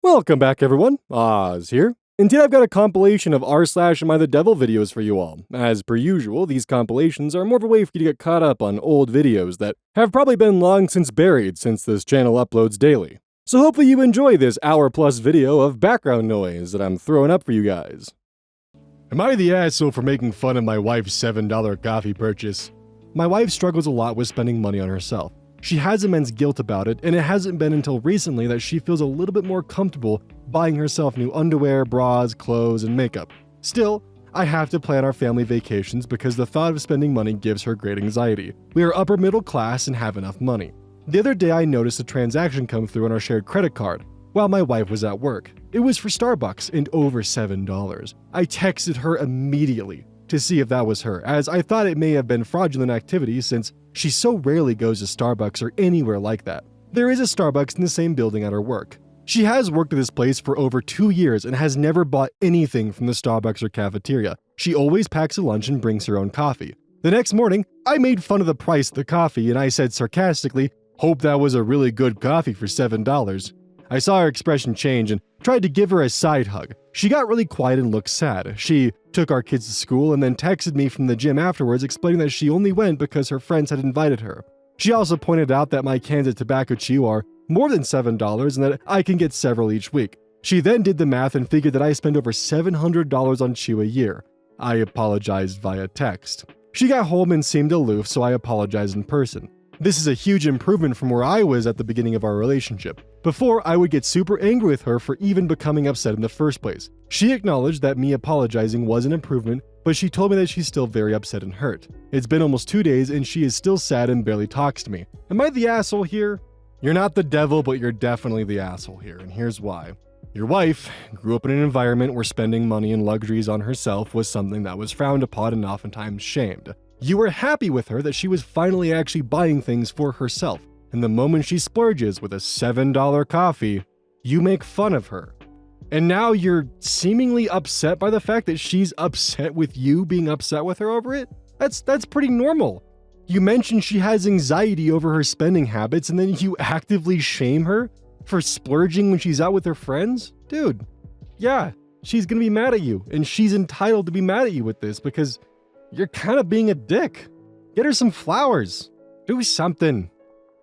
Welcome back everyone, Oz here. Indeed, I've got a compilation of r/AmITheDevil videos for you all. As per usual, these compilations are more of a way for you to get caught up on old videos that have probably been long since buried since this channel uploads daily. So hopefully you enjoy this hour-plus video of background noise that I'm throwing up for you guys. Am I the asshole for making fun of my wife's $7 coffee purchase? My wife struggles a lot with spending money on herself. She has immense guilt about it, and it hasn't been until recently that she feels a little bit more comfortable buying herself new underwear, bras, clothes, and makeup. Still, I have to plan our family vacations because the thought of spending money gives her great anxiety. We are upper middle class and have enough money. The other day I noticed a transaction come through on our shared credit card while my wife was at work. It was for Starbucks and over $7. I texted her immediately to see if that was her, as I thought it may have been fraudulent activity since she so rarely goes to Starbucks or anywhere like that. There is a Starbucks in the same building at her work. She has worked at this place for over 2 years and has never bought anything from the Starbucks or cafeteria. She always packs a lunch and brings her own coffee. The next morning, I made fun of the price of the coffee and I said sarcastically, "Hope that was a really good coffee for $7. I saw her expression change and tried to give her a side hug. She got really quiet and looked sad. She took our kids to school and then texted me from the gym afterwards explaining that she only went because her friends had invited her. She also pointed out that my cans of tobacco chew are more than $7 and that I can get several each week. She then did the math and figured that I spend over $700 on chew a year. I apologized via text. She got home and seemed aloof, so I apologized in person. This is a huge improvement from where I was at the beginning of our relationship. Before, I would get super angry with her for even becoming upset in the first place. She acknowledged that me apologizing was an improvement, but she told me that she's still very upset and hurt. It's been almost 2 days and she is still sad and barely talks to me. Am I the asshole here? You're not the devil, but you're definitely the asshole here, and here's why. Your wife grew up in an environment where spending money and luxuries on herself was something that was frowned upon and oftentimes shamed. You were happy with her that she was finally actually buying things for herself, and the moment she splurges with a $7 coffee, you make fun of her. And now you're seemingly upset by the fact that she's upset with you being upset with her over it? That's pretty normal. You mentioned she has anxiety over her spending habits, and then you actively shame her for splurging when she's out with her friends? Dude, yeah, she's gonna be mad at you, and she's entitled to be mad at you with this because you're kind of being a dick. Get her some flowers. Do something.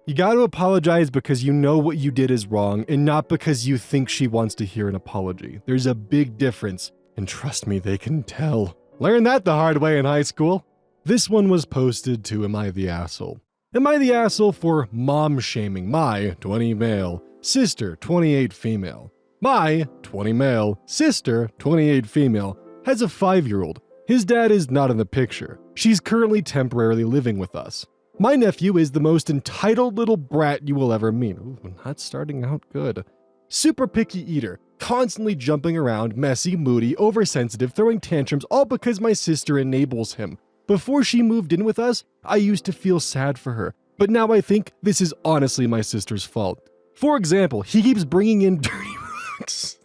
You gotta apologize because you know what you did is wrong and not because you think she wants to hear an apology. There's a big difference, and trust me, they can tell. Learned that the hard way in high school. This one was posted to Am I the Asshole? Am I the asshole for mom shaming my 20 male sister, 28 female? My 20 male sister, 28 female, has a 5-year-old. His dad is not in the picture. She's currently temporarily living with us. My nephew is the most entitled little brat you will ever meet. Ooh, not starting out good. Super picky eater, constantly jumping around, messy, moody, oversensitive, throwing tantrums, all because my sister enables him. Before she moved in with us, I used to feel sad for her, but now I think this is honestly my sister's fault. For example, he keeps bringing in dirty rocks.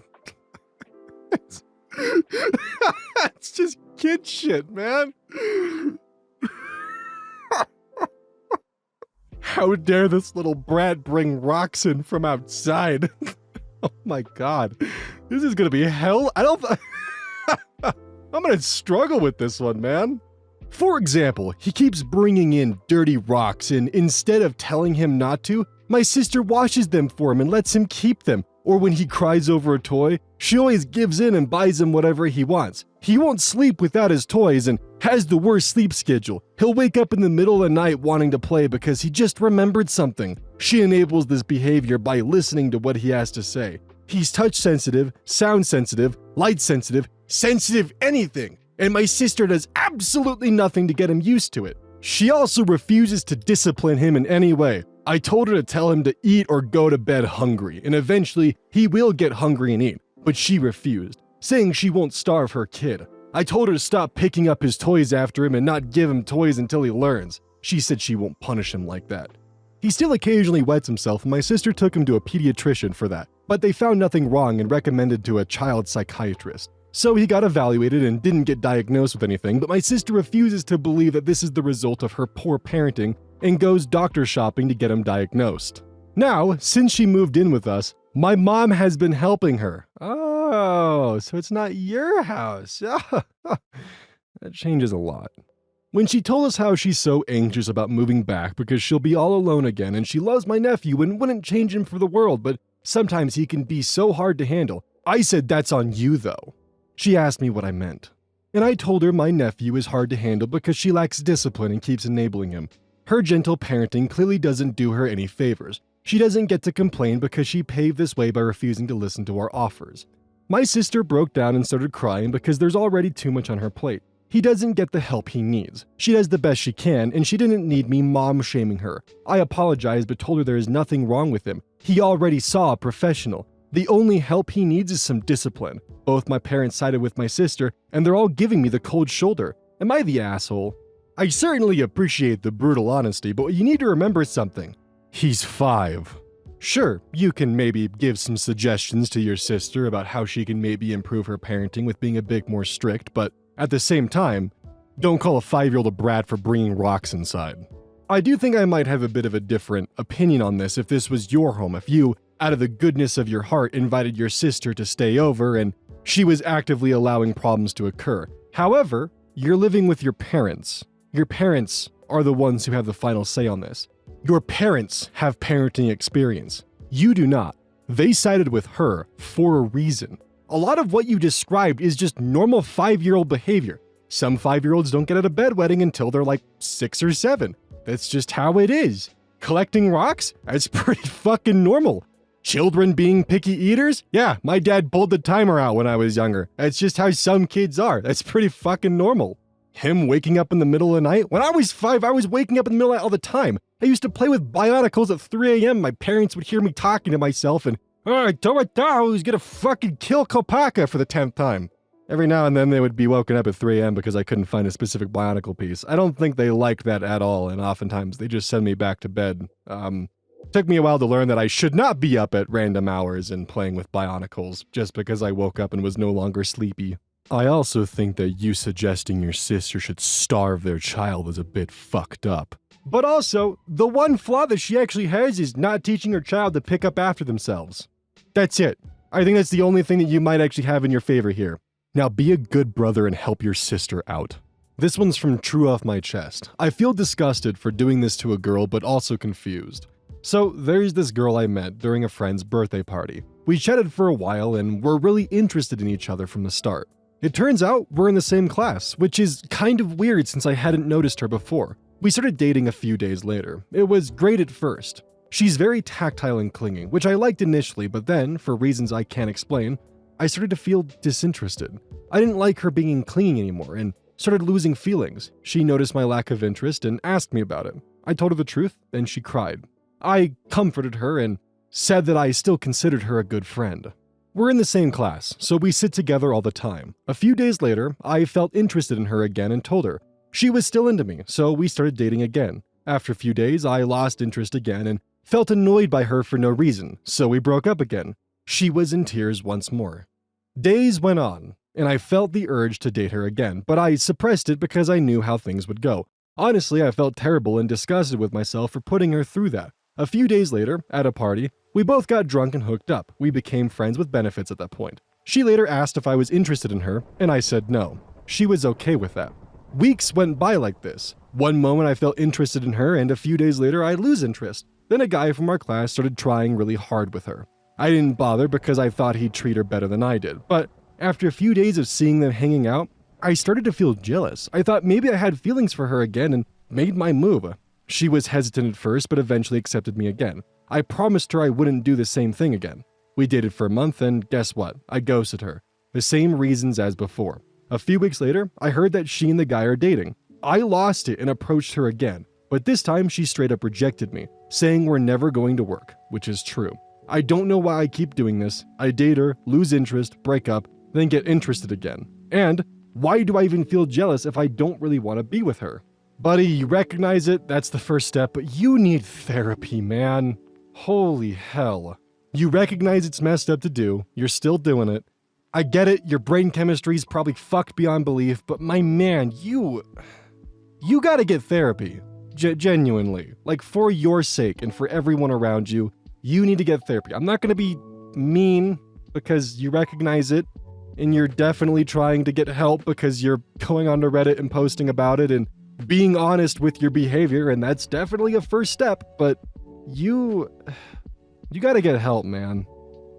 It's just kid shit, man. How dare this little brat bring rocks in from outside? Oh my god. This is gonna be hell. I'm gonna struggle with this one, man. For example, he keeps bringing in dirty rocks and instead of telling him not to, my sister washes them for him and lets him keep them. Or when he cries over a toy, she always gives in and buys him whatever he wants. He won't sleep without his toys and has the worst sleep schedule. He'll wake up in the middle of the night wanting to play because he just remembered something. She enables this behavior by listening to what he has to say. He's touch sensitive, sound sensitive, light sensitive, sensitive anything. And my sister does absolutely nothing to get him used to it. She also refuses to discipline him in any way. I told her to tell him to eat or go to bed hungry, and eventually he will get hungry and eat, but she refused, saying she won't starve her kid. I told her to stop picking up his toys after him and not give him toys until he learns. She said she won't punish him like that. He still occasionally wets himself, and my sister took him to a pediatrician for that, but they found nothing wrong and recommended to a child psychiatrist. So he got evaluated and didn't get diagnosed with anything, but my sister refuses to believe that this is the result of her poor parenting and goes doctor shopping to get him diagnosed. Now, since she moved in with us, My mom has been helping her. Oh, so it's not your house. That changes a lot. When she told us how she's so anxious about moving back because she'll be all alone again and she loves my nephew and wouldn't change him for the world, but sometimes he can be so hard to handle, I said that's on you though. She asked me what I meant. And I told her my nephew is hard to handle because she lacks discipline and keeps enabling him. Her gentle parenting clearly doesn't do her any favors. She doesn't get to complain because she paved this way by refusing to listen to our offers. My sister broke down and started crying because there's already too much on her plate. He doesn't get the help he needs. She does the best she can, and she didn't need me mom-shaming her. I apologized but told her there is nothing wrong with him. He already saw a professional. The only help he needs is some discipline. Both my parents sided with my sister, and they're all giving me the cold shoulder. Am I the asshole? I certainly appreciate the brutal honesty, but you need to remember something. He's 5. Sure, you can maybe give some suggestions to your sister about how she can maybe improve her parenting with being a bit more strict, but at the same time, don't call a 5-year-old a brat for bringing rocks inside. I do think I might have a bit of a different opinion on this if this was your home, if you, out of the goodness of your heart, invited your sister to stay over and she was actively allowing problems to occur. However, you're living with your parents. Your parents are the ones who have the final say on this. Your parents have parenting experience. You do not. They sided with her for a reason. A lot of what you described is just normal 5-year-old behavior. Some 5-year-olds don't get out of bed wetting until they're like 6 or 7. That's just how it is. Collecting rocks? That's pretty fucking normal. Children being picky eaters? Yeah, my dad pulled the timer out when I was younger. That's just how some kids are. That's pretty fucking normal. Him waking up in the middle of the night? When I was 5, I was waking up in the middle of the night all the time. I used to play with Bionicles at 3 a.m. My parents would hear me talking to myself and, I was gonna fucking kill Kopaka for the 10th time. Every now and then they would be woken up at 3 a.m. because I couldn't find a specific Bionicle piece. I don't think they like that at all, and oftentimes they just send me back to bed. Took me a while to learn that I should not be up at random hours and playing with Bionicles just because I woke up and was no longer sleepy. I also think that you suggesting your sister should starve their child is a bit fucked up. But also, the one flaw that she actually has is not teaching her child to pick up after themselves. That's it. I think that's the only thing that you might actually have in your favor here. Now be a good brother and help your sister out. This one's from True Off My Chest. I feel disgusted for doing this to a girl, but also confused. So there's this girl I met during a friend's birthday party. We chatted for a while and were really interested in each other from the start. It turns out we're in the same class, which is kind of weird since I hadn't noticed her before. We started dating a few days later. It was great at first. She's very tactile and clingy, which I liked initially, but then, for reasons I can't explain, I started to feel disinterested. I didn't like her being clingy anymore and started losing feelings. She noticed my lack of interest and asked me about it. I told her the truth and she cried. I comforted her and said that I still considered her a good friend. We're in the same class, so we sit together all the time. A few days later, I felt interested in her again and told her. She was still into me, so we started dating again. After a few days, I lost interest again and felt annoyed by her for no reason, so we broke up again. She was in tears once more. Days went on, and I felt the urge to date her again, but I suppressed it because I knew how things would go. Honestly, I felt terrible and disgusted with myself for putting her through that. A few days later, at a party, we both got drunk and hooked up. We became friends with benefits at that point. She later asked if I was interested in her, and I said no. She was okay with that. Weeks went by like this. One moment I felt interested in her, and a few days later I'd lose interest. Then a guy from our class started trying really hard with her. I didn't bother because I thought he'd treat her better than I did, but after a few days of seeing them hanging out, I started to feel jealous. I thought maybe I had feelings for her again and made my move. She was hesitant at first, but eventually accepted me again. I promised her I wouldn't do the same thing again. We dated for a month, and guess what? I ghosted her. The same reasons as before. A few weeks later, I heard that she and the guy are dating. I lost it and approached her again, but this time she straight up rejected me, saying we're never going to work, which is true. I don't know why I keep doing this. I date her, lose interest, break up, then get interested again. And why do I even feel jealous if I don't really want to be with her? Buddy, you recognize it, that's the first step, but you need therapy, man. Holy hell. You recognize it's messed up to do, you're still doing it. I get it, your brain chemistry's probably fucked beyond belief, but my man, you gotta get therapy. Genuinely. Like, for your sake and for everyone around you, you need to get therapy. I'm not gonna be mean because you recognize it, and you're definitely trying to get help because you're going onto Reddit and posting about it and being honest with your behavior, and that's definitely a first step, but you gotta get help, man.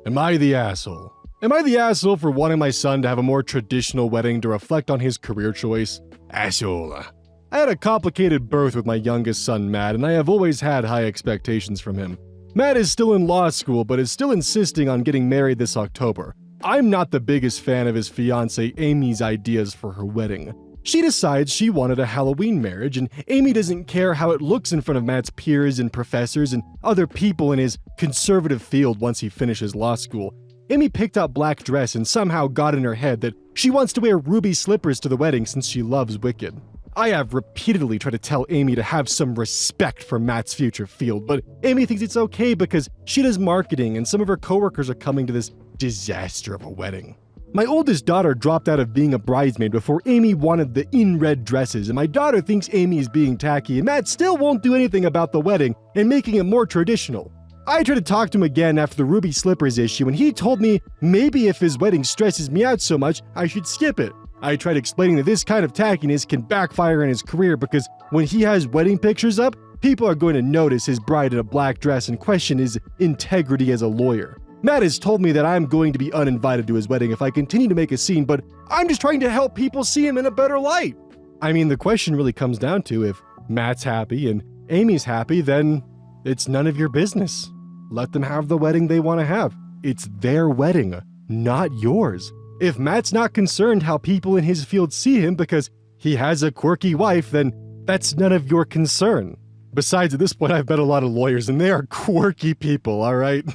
Am I the asshole? Am I the asshole for wanting my son to have a more traditional wedding to reflect on his career choice? Asshole. I had a complicated birth with my youngest son, Matt, and I have always had high expectations from him. Matt is still in law school, but is still insisting on getting married this October. I'm not the biggest fan of his fiancée Amy's ideas for her wedding. She decides she wanted a Halloween marriage, and Amy doesn't care how it looks in front of Matt's peers and professors and other people in his conservative field once he finishes law school. Amy picked out black dress and somehow got in her head that she wants to wear ruby slippers to the wedding since she loves Wicked. I have repeatedly tried to tell Amy to have some respect for Matt's future field, but Amy thinks it's okay because she does marketing and some of her coworkers are coming to this disaster of a wedding. My oldest daughter dropped out of being a bridesmaid before Amy wanted the in-red dresses, and my daughter thinks Amy is being tacky, and Matt still won't do anything about the wedding and making it more traditional. I tried to talk to him again after the ruby slippers issue, and he told me maybe if his wedding stresses me out so much, I should skip it. I tried explaining that this kind of tackiness can backfire in his career because when he has wedding pictures up, people are going to notice his bride in a black dress and question his integrity as a lawyer. Matt has told me that I'm going to be uninvited to his wedding if I continue to make a scene, but I'm just trying to help people see him in a better light. I mean, the question really comes down to if Matt's happy and Amy's happy, then it's none of your business. Let them have the wedding they want to have. It's their wedding, not yours. If Matt's not concerned how people in his field see him because he has a quirky wife, then that's none of your concern. Besides, at this point, I've met a lot of lawyers, and they are quirky people, all right?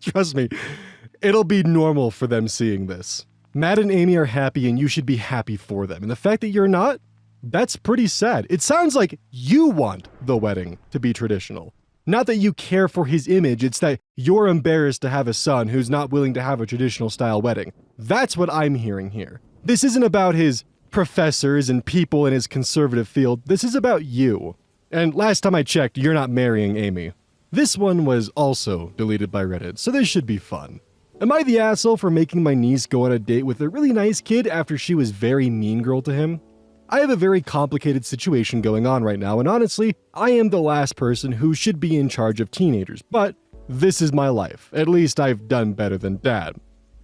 Trust me, it'll be normal for them seeing this. Matt and Amy are happy, and you should be happy for them. And the fact that you're not, that's pretty sad. It sounds like you want the wedding to be traditional. Not that you care for his image, it's that you're embarrassed to have a son who's not willing to have a traditional style wedding. That's what I'm hearing here. This isn't about his professors and people in his conservative field. This is about you. And last time I checked, you're not marrying Amy. This one was also deleted by Reddit, so this should be fun. Am I the asshole for making my niece go on a date with a really nice kid after she was very mean girl to him? I have a very complicated situation going on right now, and honestly, I am the last person who should be in charge of teenagers, but this is my life. At least I've done better than Dad.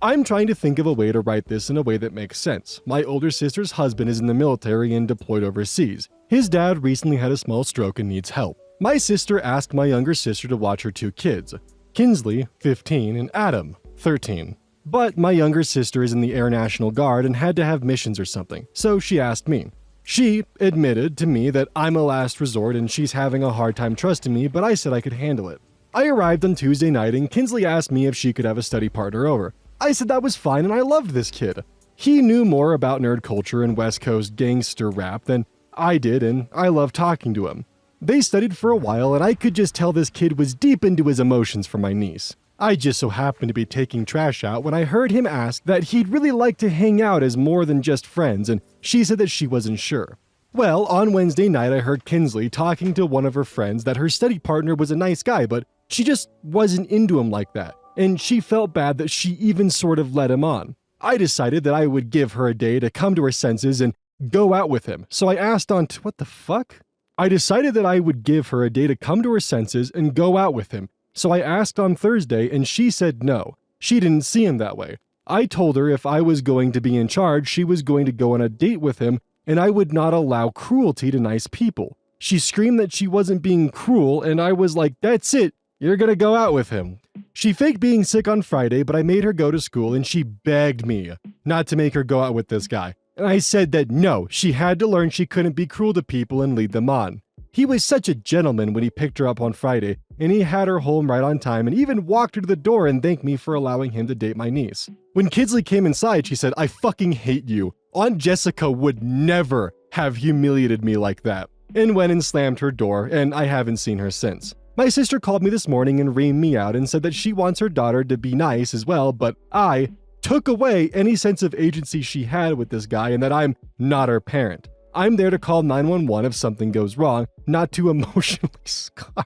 I'm trying to think of a way to write this in a way that makes sense. My older sister's husband is in the military and deployed overseas. His dad recently had a small stroke and needs help. My sister asked my younger sister to watch her two kids, Kinsley, 15, and Adam, 13. But my younger sister is in the Air National Guard and had to have missions or something, so she asked me. She admitted to me that I'm a last resort and she's having a hard time trusting me, but I said I could handle it. I arrived on Tuesday night and Kinsley asked me if she could have a study partner over. I said that was fine and I loved this kid. He knew more about nerd culture and West Coast gangster rap than I did, and I loved talking to him. They studied for a while and I could just tell this kid was deep into his emotions for my niece. I just so happened to be taking trash out when I heard him ask that he'd really like to hang out as more than just friends, and she said that she wasn't sure. Well, on Wednesday night I heard Kinsley talking to one of her friends that her study partner was a nice guy, but she just wasn't into him like that, and she felt bad that she even sort of led him on. I decided that I would give her a day to come to her senses and go out with him, so I asked on what the fuck? I decided that I would give her a day to come to her senses and go out with him. So I asked on Thursday and she said no. She didn't see him that way. I told her if I was going to be in charge, she was going to go on a date with him and I would not allow cruelty to nice people. She screamed that she wasn't being cruel and I was like, that's it, you're gonna go out with him. She faked being sick on Friday, but I made her go to school and she begged me not to make her go out with this guy. And I said that no, she had to learn she couldn't be cruel to people and lead them on. He was such a gentleman when he picked her up on Friday, and he had her home right on time and even walked her to the door and thanked me for allowing him to date my niece. When Kinsley came inside, she said, I fucking hate you. Aunt Jessica would never have humiliated me like that, and went and slammed her door, and I haven't seen her since. My sister called me this morning and reamed me out and said that she wants her daughter to be nice as well, but I took away any sense of agency she had with this guy and that I'm not her parent. I'm there to call 911 if something goes wrong, not to emotionally scar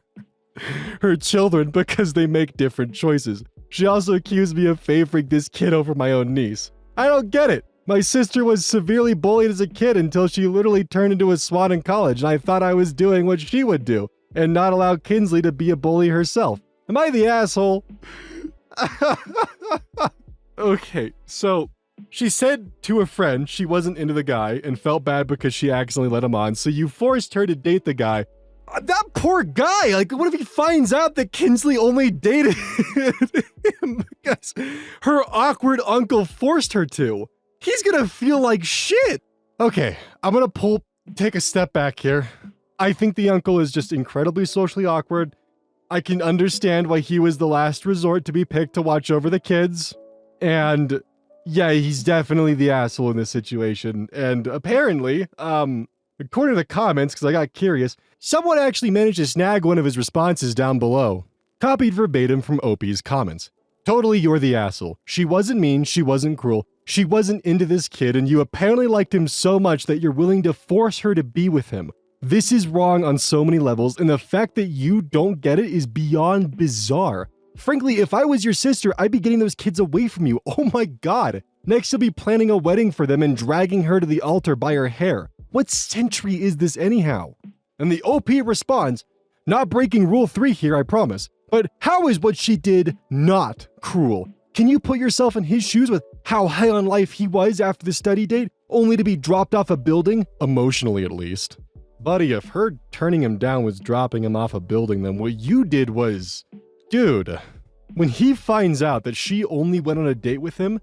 her children because they make different choices. She also accused me of favoring this kid over my own niece. I don't get it. My sister was severely bullied as a kid until she literally turned into a SWAT in college, and I thought I was doing what she would do and not allow Kinsley to be a bully herself. Am I the asshole? Okay, so she said to a friend she wasn't into the guy and felt bad because she accidentally let him on, so you forced her to date the guy. That poor guy! Like, what if he finds out that Kinsley only dated him because her awkward uncle forced her to? He's gonna feel like shit! Okay, I'm gonna take a step back here. I think the uncle is just incredibly socially awkward. I can understand why he was the last resort to be picked to watch over the kids. And yeah, he's definitely the asshole in this situation. And apparently, according to the comments, because I got curious, someone actually managed to snag one of his responses down below. Copied verbatim from Opie's comments. Totally, you're the asshole. She wasn't mean, she wasn't cruel, she wasn't into this kid, and you apparently liked him so much that you're willing to force her to be with him. This is wrong on so many levels, and the fact that you don't get it is beyond bizarre. Frankly, if I was your sister, I'd be getting those kids away from you. Oh my god. Next, you'll be planning a wedding for them and dragging her to the altar by her hair. What century is this anyhow? And the OP responds, not breaking rule 3 here, I promise. But how is what she did not cruel? Can you put yourself in his shoes with how high on life he was after the study date, only to be dropped off a building? Emotionally, at least. Buddy, if her turning him down was dropping him off a building, then what you did was... Dude, when he finds out that she only went on a date with him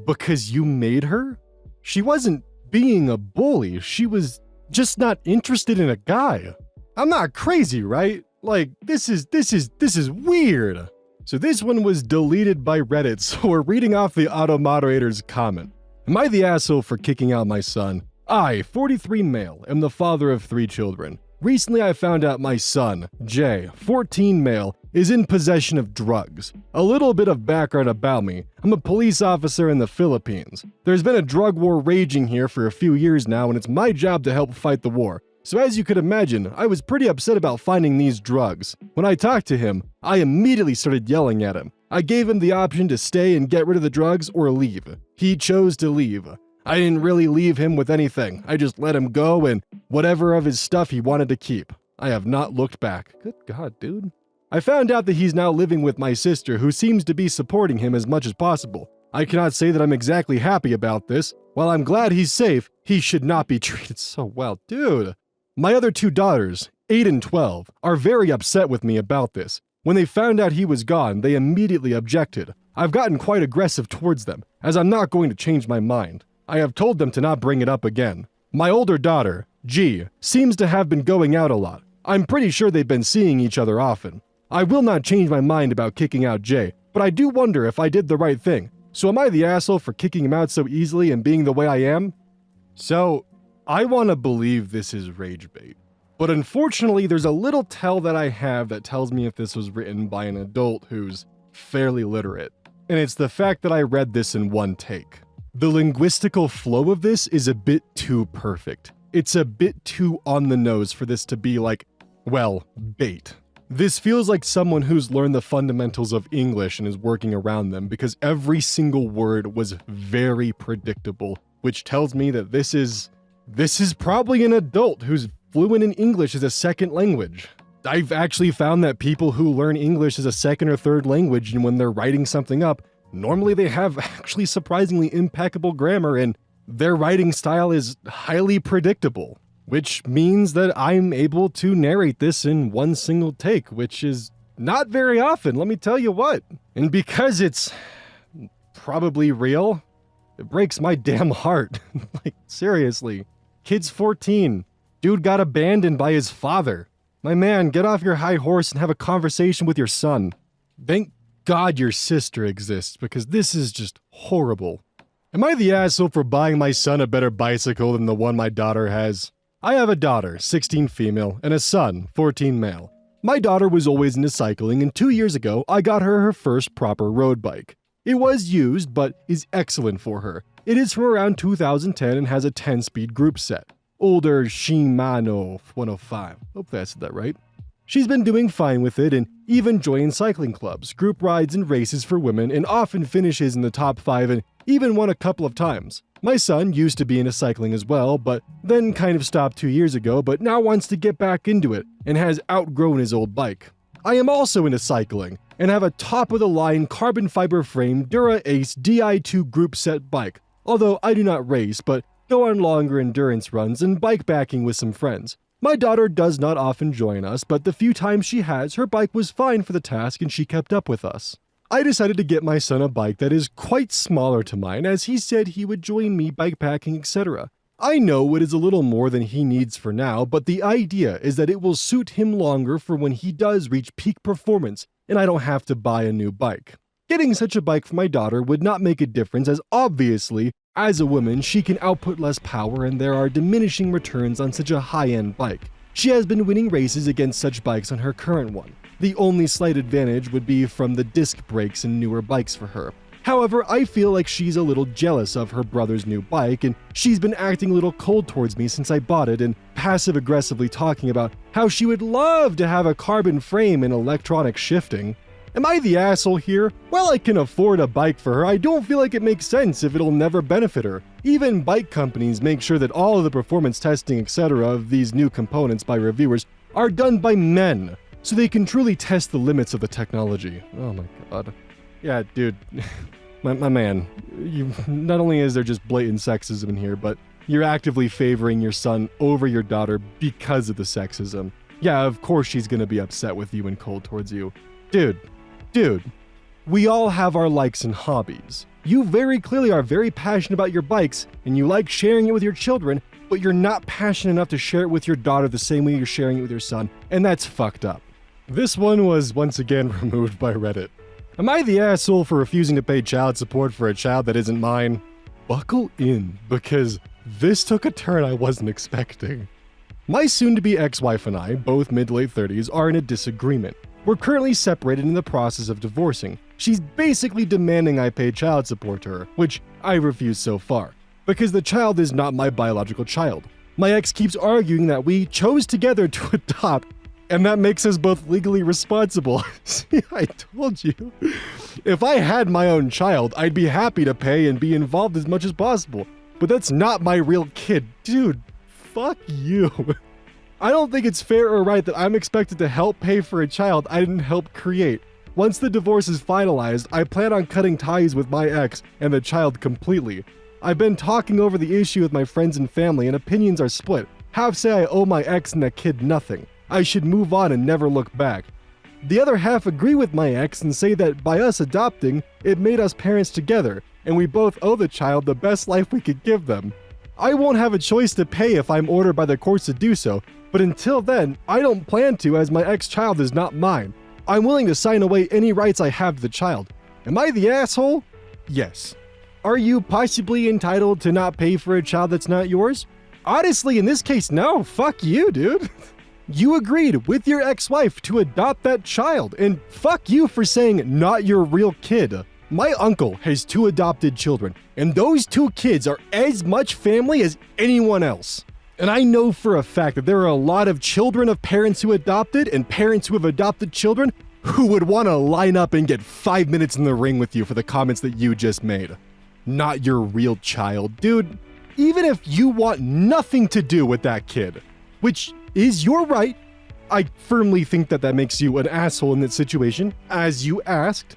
because you made her, she wasn't being a bully, she was just not interested in a guy. I'm not crazy, right? Like, this is weird. So this one was deleted by Reddit, so we're reading off the auto-moderator's comment. Am I the asshole for kicking out my son? I, 43 male, am the father of 3 children. Recently I found out my son, Jay, 14 male, is in possession of drugs. A little bit of background about me. I'm a police officer in the Philippines. There's been a drug war raging here for a few years now, and it's my job to help fight the war. So as you could imagine, I was pretty upset about finding these drugs. When I talked to him, I immediately started yelling at him. I gave him the option to stay and get rid of the drugs or leave. He chose to leave. I didn't really leave him with anything. I just let him go and whatever of his stuff he wanted to keep. I have not looked back. Good God, dude. I found out that he's now living with my sister, who seems to be supporting him as much as possible. I cannot say that I'm exactly happy about this. While I'm glad he's safe, he should not be treated so well. Dude. My other 2 daughters, 8 and 12, are very upset with me about this. When they found out he was gone, they immediately objected. I've gotten quite aggressive towards them, as I'm not going to change my mind. I have told them to not bring it up again. My older daughter, G, seems to have been going out a lot. I'm pretty sure they've been seeing each other often. I will not change my mind about kicking out Jay, but I do wonder if I did the right thing. So am I the asshole for kicking him out so easily and being the way I am? So, I want to believe this is rage bait. But unfortunately, there's a little tell that I have that tells me if this was written by an adult who's fairly literate. And it's the fact that I read this in one take. The linguistical flow of this is a bit too perfect. It's a bit too on the nose for this to be like, well, bait. This feels like someone who's learned the fundamentals of English and is working around them, because every single word was very predictable, which tells me that this is probably an adult who's fluent in English as a second language. I've actually found that people who learn English as a second or third language, and when they're writing something up, normally they have actually surprisingly impeccable grammar and their writing style is highly predictable. Which means that I'm able to narrate this in one single take, which is not very often, let me tell you what. And because it's probably real, it breaks my damn heart. Like, seriously. Kid's 14. Dude got abandoned by his father. My man, get off your high horse and have a conversation with your son. Thank God your sister exists, because this is just horrible. Am I the asshole for buying my son a better bicycle than the one my daughter has? I have a daughter, 16 female, and a son, 14 male. My daughter was always into cycling, and 2 years ago, I got her first proper road bike. It was used, but is excellent for her. It is from around 2010 and has a 10-speed group set. Older Shimano 105. Hopefully I said that right. She's been doing fine with it and even joins cycling clubs, group rides and races for women, and often finishes in the top 5 and even won a couple of times. My son used to be into cycling as well, but then kind of stopped 2 years ago, but now wants to get back into it and has outgrown his old bike. I am also into cycling and have a top-of-the-line carbon fiber frame Dura Ace Di2 group set bike, although I do not race but go on longer endurance runs and bike backing with some friends. My daughter does not often join us, but the few times she has, her bike was fine for the task and she kept up with us. I decided to get my son a bike that is quite smaller to mine, as he said he would join me bikepacking, etc. I know it is a little more than he needs for now, but the idea is that it will suit him longer for when he does reach peak performance and I don't have to buy a new bike. Getting such a bike for my daughter would not make a difference, as obviously, as a woman, she can output less power and there are diminishing returns on such a high-end bike. She has been winning races against such bikes on her current one. The only slight advantage would be from the disc brakes in newer bikes for her. However, I feel like she's a little jealous of her brother's new bike, and she's been acting a little cold towards me since I bought it and passive-aggressively talking about how she would love to have a carbon frame and electronic shifting. Am I the asshole here? While I can afford a bike for her, I don't feel like it makes sense if it'll never benefit her. Even bike companies make sure that all of the performance testing, etc. of these new components by reviewers are done by men, so they can truly test the limits of the technology. Oh my god. Yeah, dude. my man. Not only is there just blatant sexism in here, but you're actively favoring your son over your daughter because of the sexism. Yeah, of course she's gonna be upset with you and cold towards you. Dude, we all have our likes and hobbies. You very clearly are very passionate about your bikes, and you like sharing it with your children, but you're not passionate enough to share it with your daughter the same way you're sharing it with your son, and that's fucked up. This one was once again removed by Reddit. Am I the asshole for refusing to pay child support for a child that isn't mine? Buckle in, because this took a turn I wasn't expecting. My soon-to-be ex-wife and I, both mid to late 30s, are in a disagreement. We're currently separated in the process of divorcing. She's basically demanding I pay child support to her, which I refuse so far, because the child is not my biological child. My ex keeps arguing that we chose together to adopt, and that makes us both legally responsible. See, I told you. If I had my own child, I'd be happy to pay and be involved as much as possible, but that's not my real kid. Dude, fuck you. I don't think it's fair or right that I'm expected to help pay for a child I didn't help create. Once the divorce is finalized, I plan on cutting ties with my ex and the child completely. I've been talking over the issue with my friends and family, and opinions are split. Half say I owe my ex and that kid nothing. I should move on and never look back. The other half agree with my ex and say that by us adopting, it made us parents together, and we both owe the child the best life we could give them. I won't have a choice to pay if I'm ordered by the courts to do so, but until then, I don't plan to, as my ex-child is not mine. I'm willing to sign away any rights I have to the child. Am I the asshole? Yes. Are you possibly entitled to not pay for a child that's not yours? Honestly, in this case, no. Fuck you, dude. You agreed with your ex-wife to adopt that child, and fuck you for saying not your real kid. My uncle has 2 adopted children, and those 2 kids are as much family as anyone else. And I know for a fact that there are a lot of children of parents who adopted and parents who have adopted children who would want to line up and get 5 minutes in the ring with you for the comments that you just made. Not your real child, dude. Even if you want nothing to do with that kid, which is your right, I firmly think that that makes you an asshole in that situation, as you asked.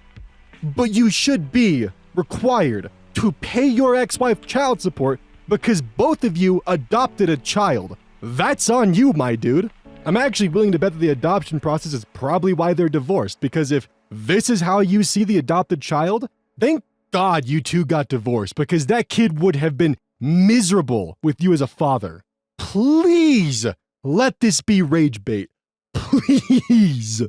But you should be required to pay your ex-wife child support because both of you adopted a child. That's on you, my dude. I'm actually willing to bet that the adoption process is probably why they're divorced, because if this is how you see the adopted child, thank God you two got divorced, because that kid would have been miserable with you as a father. Please let this be rage bait. Please.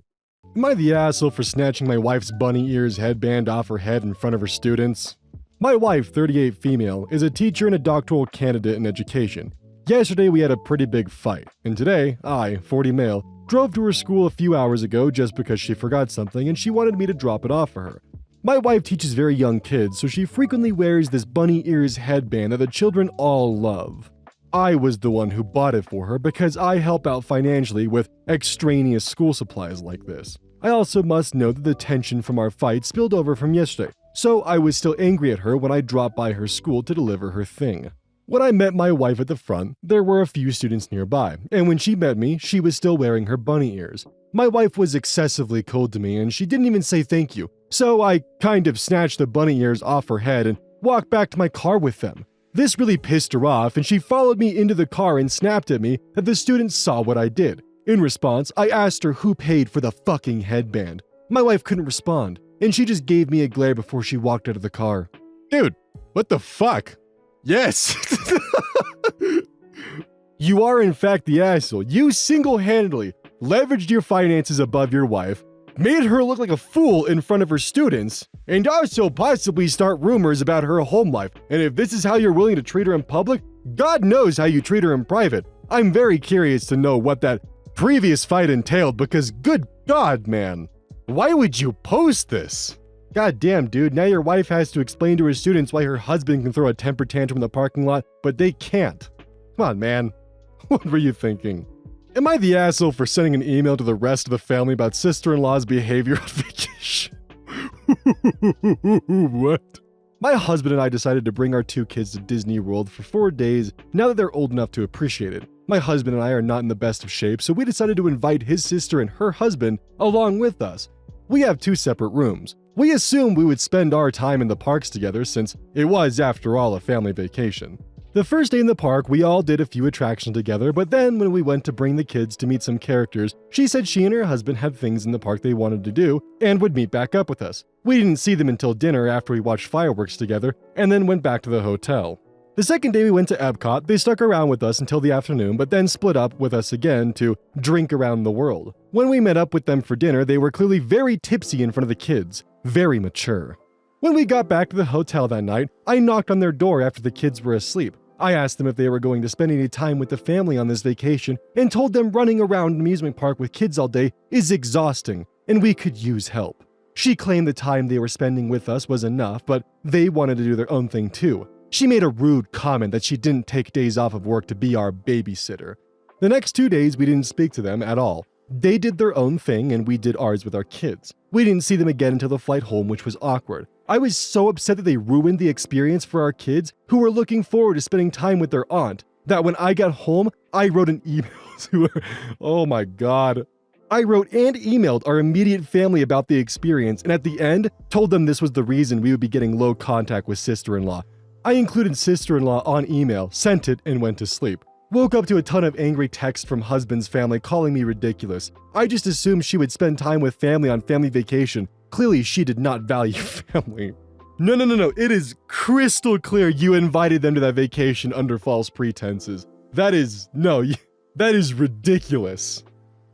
Am I the asshole for snatching my wife's bunny ears headband off her head in front of her students? My wife, 38 female, is a teacher and a doctoral candidate in education. Yesterday we had a pretty big fight, and today, I, 40 male, drove to her school a few hours ago just because she forgot something and she wanted me to drop it off for her. My wife teaches very young kids, so she frequently wears this bunny ears headband that the children all love. I was the one who bought it for her because I help out financially with extraneous school supplies like this. I also must note that the tension from our fight spilled over from yesterday, so I was still angry at her when I dropped by her school to deliver her thing. When I met my wife at the front, there were a few students nearby, and when she met me, she was still wearing her bunny ears. My wife was excessively cold to me and she didn't even say thank you, so I kind of snatched the bunny ears off her head and walked back to my car with them. This really pissed her off and she followed me into the car and snapped at me that the students saw what I did. In response, I asked her who paid for the fucking headband. My wife couldn't respond, and she just gave me a glare before she walked out of the car. Dude, what the fuck? Yes! You are in fact the asshole. You single-handedly leveraged your finances above your wife, made her look like a fool in front of her students, and also possibly start rumors about her home life. And if this is how you're willing to treat her in public, God knows how you treat her in private. I'm very curious to know what that previous fight entailed because good God, man. Why would you post this? God damn, dude, now your wife has to explain to her students why her husband can throw a temper tantrum in the parking lot, but they can't. Come on, man. What were you thinking? Am I the asshole for sending an email to the rest of the family about sister-in-law's behavior on vacation? What? My husband and I decided to bring our 2 kids to Disney World for 4 days now that they're old enough to appreciate it. My husband and I are not in the best of shape, so we decided to invite his sister and her husband along with us. We have 2 separate rooms. We assumed we would spend our time in the parks together since it was, after all, a family vacation. The first day in the park, we all did a few attractions together, but then when we went to bring the kids to meet some characters, she said she and her husband had things in the park they wanted to do and would meet back up with us. We didn't see them until dinner after we watched fireworks together and then went back to the hotel. The second day we went to Epcot, they stuck around with us until the afternoon, but then split up with us again to drink around the world. When we met up with them for dinner, they were clearly very tipsy in front of the kids, very mature. When we got back to the hotel that night, I knocked on their door after the kids were asleep. I asked them if they were going to spend any time with the family on this vacation and told them running around an amusement park with kids all day is exhausting and we could use help. She claimed the time they were spending with us was enough, but they wanted to do their own thing too. She made a rude comment that she didn't take days off of work to be our babysitter. The next 2 days, we didn't speak to them at all. They did their own thing and we did ours with our kids. We didn't see them again until the flight home, which was awkward. I was so upset that they ruined the experience for our kids who were looking forward to spending time with their aunt, that when I got home, I wrote an email to her. Oh my God. I wrote and emailed our immediate family about the experience and at the end, told them this was the reason we would be getting low contact with sister-in-law. I included sister-in-law on email, sent it, and went to sleep. Woke up to a ton of angry texts from husband's family calling me ridiculous. I just assumed she would spend time with family on family vacation. Clearly, she did not value family. No. It is crystal clear you invited them to that vacation under false pretenses. That is ridiculous.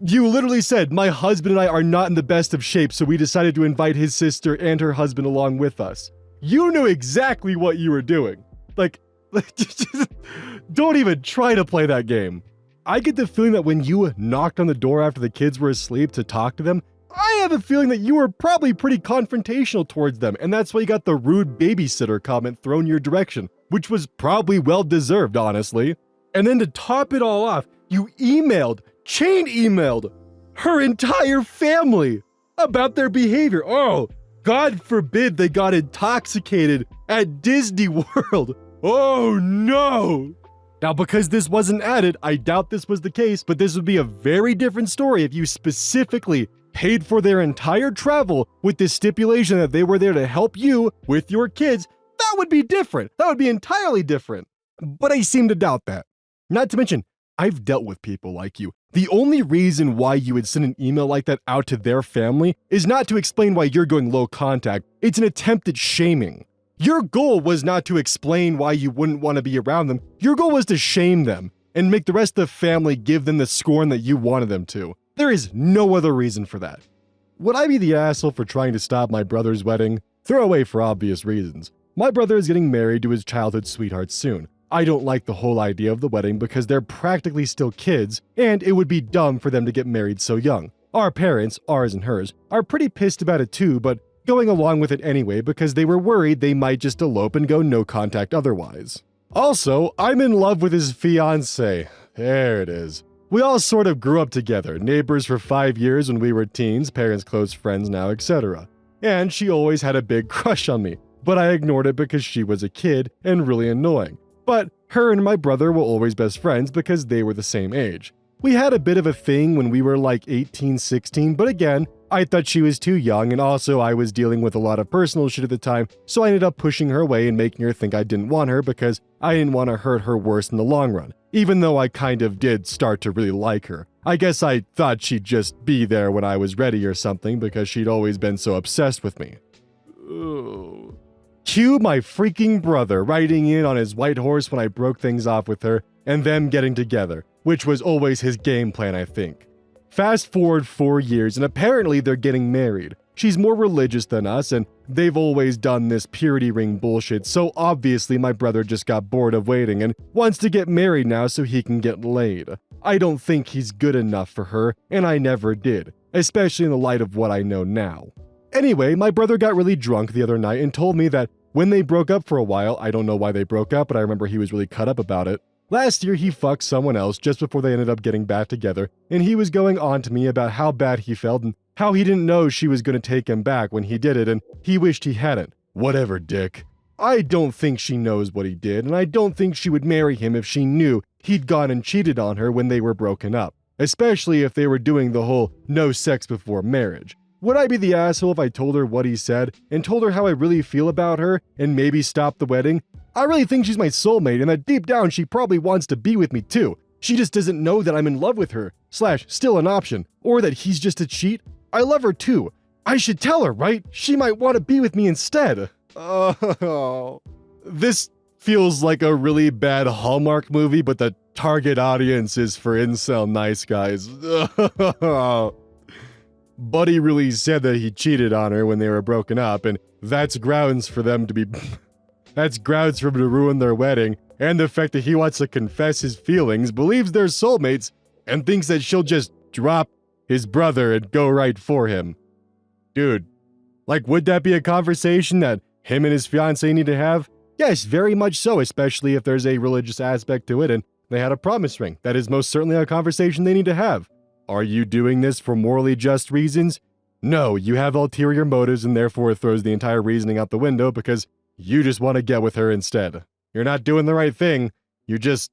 You literally said, my husband and I are not in the best of shape, so we decided to invite his sister and her husband along with us. You knew exactly what you were doing. Like don't even try to play that game. I get the feeling that when you knocked on the door after the kids were asleep to talk to them, I have a feeling that you were probably pretty confrontational towards them, and that's why you got the rude babysitter comment thrown your direction, which was probably well-deserved, honestly. And then to top it all off, you chain emailed her entire family about their behavior. Oh, God forbid they got intoxicated at Disney World. Oh no! Now, because this wasn't added, I doubt this was the case, but this would be a very different story if you specifically paid for their entire travel with the stipulation that they were there to help you with your kids. That would be different. That would be entirely different. But I seem to doubt that. Not to mention, I've dealt with people like you. The only reason why you would send an email like that out to their family is not to explain why you're going low contact. It's an attempt at shaming. Your goal was not to explain why you wouldn't want to be around them. Your goal was to shame them and make the rest of the family give them the scorn that you wanted them to. There is no other reason for that. Would I be the asshole for trying to stop my brother's wedding? Throw away for obvious reasons. My brother is getting married to his childhood sweetheart soon. I don't like the whole idea of the wedding because they're practically still kids, and it would be dumb for them to get married so young. Our parents, ours and hers, are pretty pissed about it too, but going along with it anyway because they were worried they might just elope and go no contact otherwise. Also, I'm in love with his fiancée. There it is. We all sort of grew up together, neighbors for 5 years when we were teens, parents close friends now, etc. And she always had a big crush on me, but I ignored it because she was a kid and really annoying. But her and my brother were always best friends because they were the same age. We had a bit of a thing when we were like 18, 16, but again, I thought she was too young, and also I was dealing with a lot of personal shit at the time, so I ended up pushing her away and making her think I didn't want her because I didn't want to hurt her worse in the long run, even though I kind of did start to really like her. I guess I thought she'd just be there when I was ready or something because she'd always been so obsessed with me. Ugh. Cue my freaking brother riding in on his white horse when I broke things off with her and them getting together, which was always his game plan, I think. Fast forward 4 years and apparently they're getting married. She's more religious than us and they've always done this purity ring bullshit, so obviously my brother just got bored of waiting and wants to get married now so he can get laid. I don't think he's good enough for her, and I never did, especially in the light of what I know now. Anyway, my brother got really drunk the other night and told me that when they broke up for a while, I don't know why they broke up, but I remember he was really cut up about it. Last year, he fucked someone else just before they ended up getting back together, and he was going on to me about how bad he felt and how he didn't know she was going to take him back when he did it, and he wished he hadn't. Whatever, dick. I don't think she knows what he did, and I don't think she would marry him if she knew he'd gone and cheated on her when they were broken up, especially if they were doing the whole no sex before marriage. Would I be the asshole if I told her what he said and told her how I really feel about her and maybe stop the wedding? I really think she's my soulmate and that deep down she probably wants to be with me too. She just doesn't know that I'm in love with her, / still an option, or that he's just a cheat. I love her too. I should tell her, right? She might want to be with me instead. Oh. This feels like a really bad Hallmark movie, but the target audience is for incel nice guys. Buddy really said that he cheated on her when they were broken up, and that's grounds for them to be... That's grounds for him to ruin their wedding, and the fact that he wants to confess his feelings, believes they're soulmates, and thinks that she'll just drop his brother and go right for him. Dude, like, would that be a conversation that him and his fiancée need to have? Yes, very much so, especially if there's a religious aspect to it and they had a promise ring. That is most certainly a conversation they need to have. Are you doing this for morally just reasons? No, you have ulterior motives and therefore it throws the entire reasoning out the window because you just want to get with her instead. You're not doing the right thing. You're just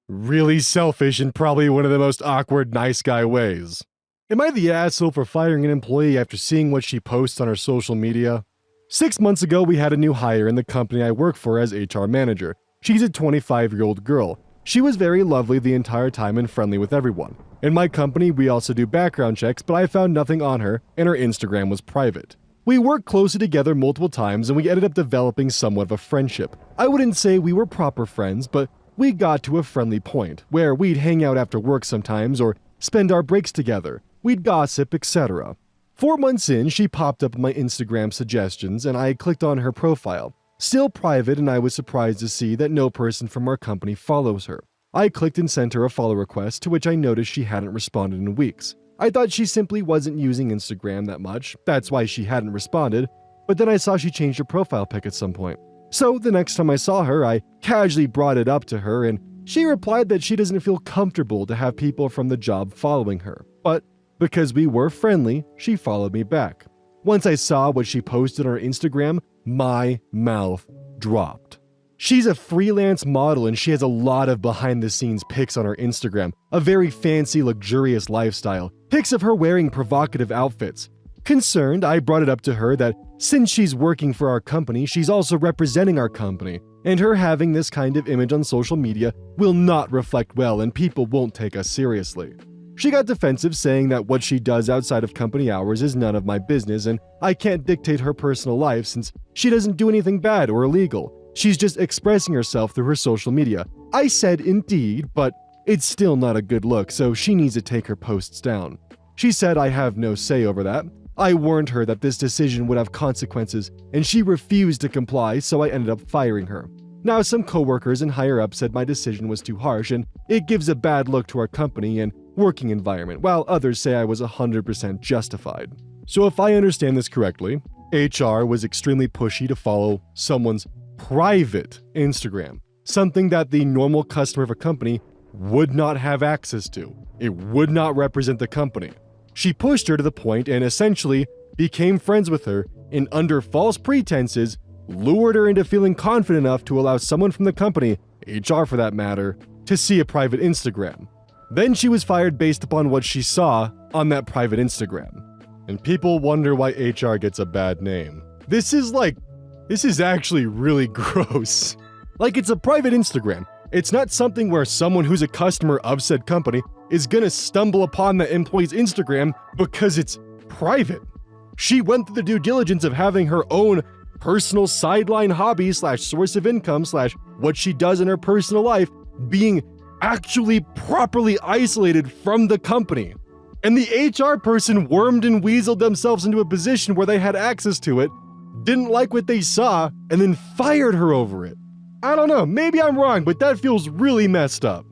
really selfish in probably one of the most awkward nice guy ways. Am I the asshole for firing an employee after seeing what she posts on her social media? 6 months ago, we had a new hire in the company I work for as HR manager. She's a 25-year-old girl. She was very lovely the entire time and friendly with everyone. In my company, we also do background checks, but I found nothing on her, and her Instagram was private. We worked closely together multiple times, and we ended up developing somewhat of a friendship. I wouldn't say we were proper friends, but we got to a friendly point, where we'd hang out after work sometimes or spend our breaks together. We'd gossip, etc. 4 months in, she popped up in my Instagram suggestions, and I clicked on her profile. Still private, and I was surprised to see that no person from our company follows her. I clicked and sent her a follow request, to which I noticed she hadn't responded in weeks. I thought she simply wasn't using Instagram that much, that's why she hadn't responded, but then I saw she changed her profile pic at some point. So the next time I saw her, I casually brought it up to her, and she replied that she doesn't feel comfortable to have people from the job following her, but because we were friendly, she followed me back. Once I saw what she posted on her Instagram, my mouth dropped. She's a freelance model and she has a lot of behind-the-scenes pics on her Instagram, a very fancy, luxurious lifestyle, pics of her wearing provocative outfits. Concerned, I brought it up to her that since she's working for our company, she's also representing our company, and her having this kind of image on social media will not reflect well and people won't take us seriously. She got defensive, saying that what she does outside of company hours is none of my business and I can't dictate her personal life since she doesn't do anything bad or illegal. She's just expressing herself through her social media. I said indeed, but it's still not a good look, so she needs to take her posts down. She said I have no say over that. I warned her that this decision would have consequences, and she refused to comply, so I ended up firing her. Now, some coworkers and higher-ups said my decision was too harsh, and it gives a bad look to our company and working environment, while others say I was 100% justified. So if I understand this correctly, HR was extremely pushy to follow someone's private Instagram. something that the normal customer of a company would not have access to. It would not represent the company. She pushed her to the point and essentially became friends with her and under false pretenses lured her into feeling confident enough to allow someone from the company, HR for that matter, to see a private Instagram. Then she was fired based upon what she saw on that private Instagram. And people wonder why HR gets a bad name. This is actually really gross. Like, it's a private Instagram. It's not something where someone who's a customer of said company is gonna stumble upon the employee's Instagram because it's private. She went through the due diligence of having her own personal sideline hobby / source of income / what she does in her personal life being actually properly isolated from the company. And the HR person wormed and weaseled themselves into a position where they had access to it, didn't like what they saw, and then fired her over it. I don't know, maybe I'm wrong, but that feels really messed up.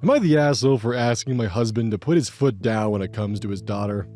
Am I the asshole for asking my husband to put his foot down when it comes to his daughter?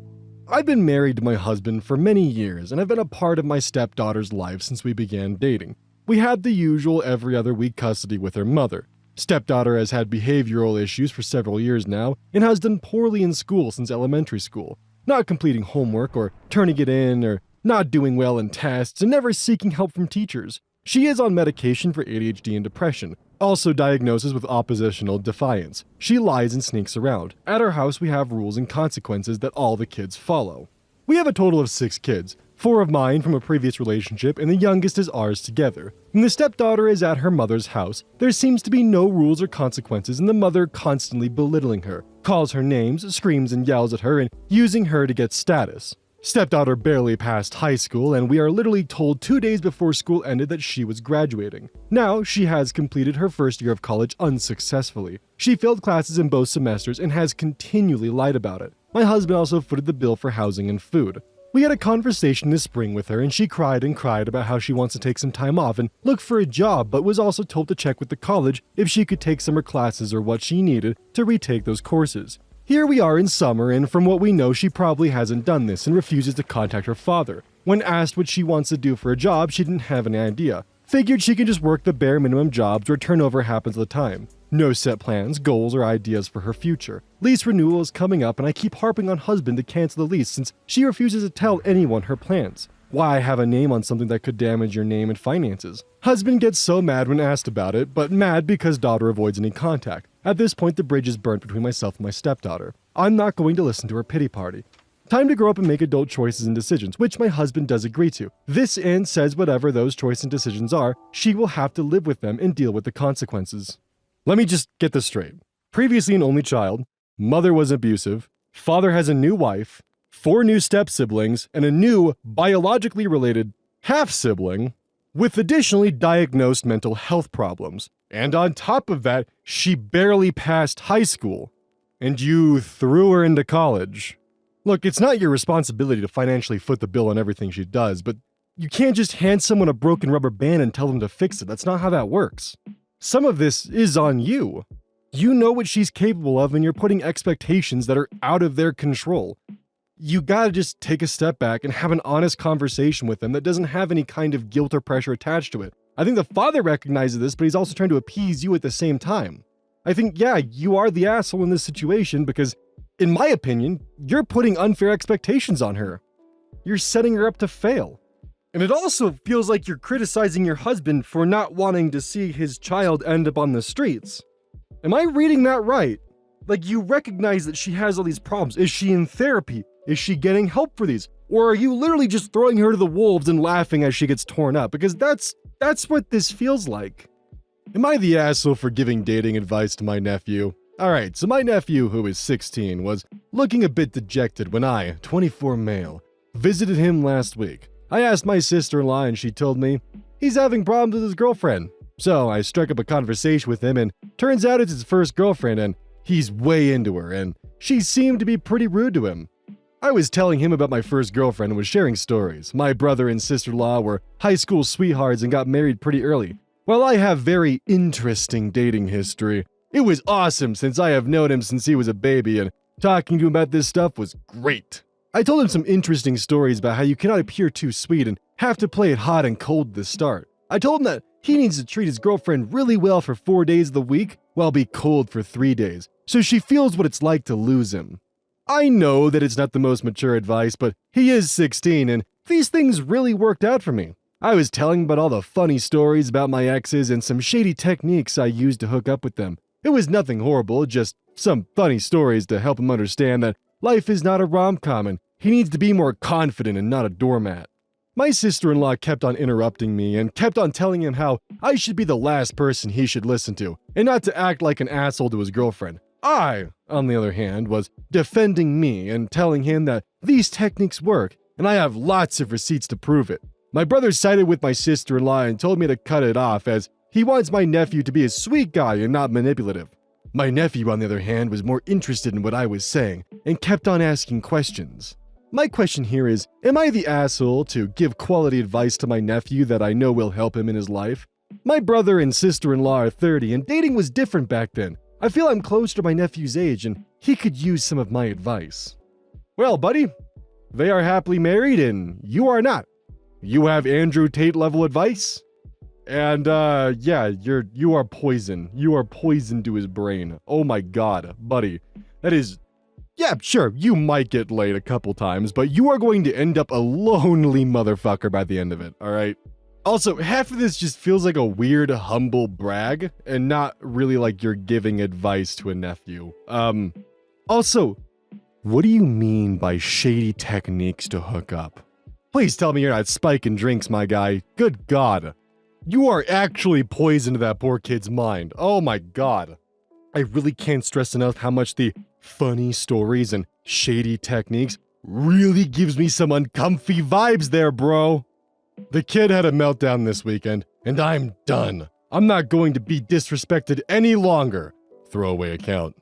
I've been married to my husband for many years, and I've been a part of my stepdaughter's life since we began dating. We had the usual every other week custody with her mother. Stepdaughter has had behavioral issues for several years now, and has done poorly in school since elementary school, not completing homework or turning it in, or not doing well in tests, and never seeking help from teachers. She is on medication for ADHD and depression, also diagnosis with oppositional defiance. She lies and sneaks around. At our house, we have rules and consequences that all the kids follow. We have a total of 6 kids, 4 of mine from a previous relationship, and the youngest is ours together. When the stepdaughter is at her mother's house, there seems to be no rules or consequences, and the mother constantly belittling her, calls her names, screams and yells at her, and using her to get status. Stepdaughter barely passed high school, and we are literally told 2 days before school ended that she was graduating. Now, she has completed her first year of college unsuccessfully. She failed classes in both semesters and has continually lied about it. My husband also footed the bill for housing and food. We had a conversation this spring with her, and she cried and cried about how she wants to take some time off and look for a job, but was also told to check with the college if she could take summer classes or what she needed to retake those courses. Here we are in summer, and from what we know, she probably hasn't done this and refuses to contact her father. When asked what she wants to do for a job, she didn't have any idea. Figured she could just work the bare minimum jobs where turnover happens at the time. No set plans, goals, or ideas for her future. Lease renewal is coming up, and I keep harping on husband to cancel the lease since she refuses to tell anyone her plans. Why have a name on something that could damage your name and finances? Husband gets so mad when asked about it, but mad because daughter avoids any contact. At this point, the bridge is burnt between myself and my stepdaughter. I'm not going to listen to her pity party. Time to grow up and make adult choices and decisions, which my husband does agree to. This and says whatever those choices and decisions are, she will have to live with them and deal with the consequences. Let me just get this straight. Previously an only child, mother was abusive, father has a new wife, 4 new step-siblings, and a new, biologically related half-sibling, with additionally diagnosed mental health problems. And on top of that, she barely passed high school. And you threw her into college. Look, it's not your responsibility to financially foot the bill on everything she does, but you can't just hand someone a broken rubber band and tell them to fix it. That's not how that works. Some of this is on you. You know what she's capable of, and you're putting expectations that are out of their control. You gotta just take a step back and have an honest conversation with them that doesn't have any kind of guilt or pressure attached to it. I think the father recognizes this, but he's also trying to appease you at the same time. I think, yeah, you are the asshole in this situation because, in my opinion, you're putting unfair expectations on her. You're setting her up to fail. And it also feels like you're criticizing your husband for not wanting to see his child end up on the streets. Am I reading that right? Like, you recognize that she has all these problems. Is she in therapy? Is she getting help for these? Or are you literally just throwing her to the wolves and laughing as she gets torn up? Because that's what this feels like. Am I the asshole for giving dating advice to my nephew? Alright, so my nephew, who is 16, was looking a bit dejected when I, 24 male, visited him last week. I asked my sister-in-law and she told me he's having problems with his girlfriend. So I struck up a conversation with him and turns out it's his first girlfriend and he's way into her and she seemed to be pretty rude to him. I was telling him about my first girlfriend and was sharing stories. My brother and sister-in-law were high school sweethearts and got married pretty early. While I have very interesting dating history, it was awesome since I have known him since he was a baby and talking to him about this stuff was great. I told him some interesting stories about how you cannot appear too sweet and have to play it hot and cold at the start. I told him that he needs to treat his girlfriend really well for 4 days of the week while be cold for 3 days, so she feels what it's like to lose him. I know that it's not the most mature advice, but he is 16 and these things really worked out for me. I was telling him about all the funny stories about my exes and some shady techniques I used to hook up with them. It was nothing horrible, just some funny stories to help him understand that life is not a rom-com and he needs to be more confident and not a doormat. My sister-in-law kept on interrupting me and kept on telling him how I should be the last person he should listen to and not to act like an asshole to his girlfriend. I, on the other hand, was defending me and telling him that these techniques work and I have lots of receipts to prove it. My brother sided with my sister-in-law and told me to cut it off as he wants my nephew to be a sweet guy and not manipulative. My nephew, on the other hand, was more interested in what I was saying and kept on asking questions. My question here is, am I the asshole to give quality advice to my nephew that I know will help him in his life? My brother and sister-in-law are 30 and dating was different back then. I feel I'm close to my nephew's age and he could use some of my advice. Well, buddy, they are happily married and you are not. You have Andrew Tate level advice? And yeah, you are poison. You are poison to his brain. Oh my god, buddy. That is... Yeah, sure, you might get laid a couple times, but you are going to end up a lonely motherfucker by the end of it, alright? Also, half of this just feels like a weird, humble brag, and not really like you're giving advice to a nephew. Also, what do you mean by shady techniques to hook up? Please tell me you're not spiking drinks, my guy. Good god. You are actually poison to that poor kid's mind. Oh my god. I really can't stress enough how much the funny stories and shady techniques really gives me some uncomfy vibes there, bro. The kid had a meltdown this weekend, and I'm done. I'm not going to be disrespected any longer. Throwaway account.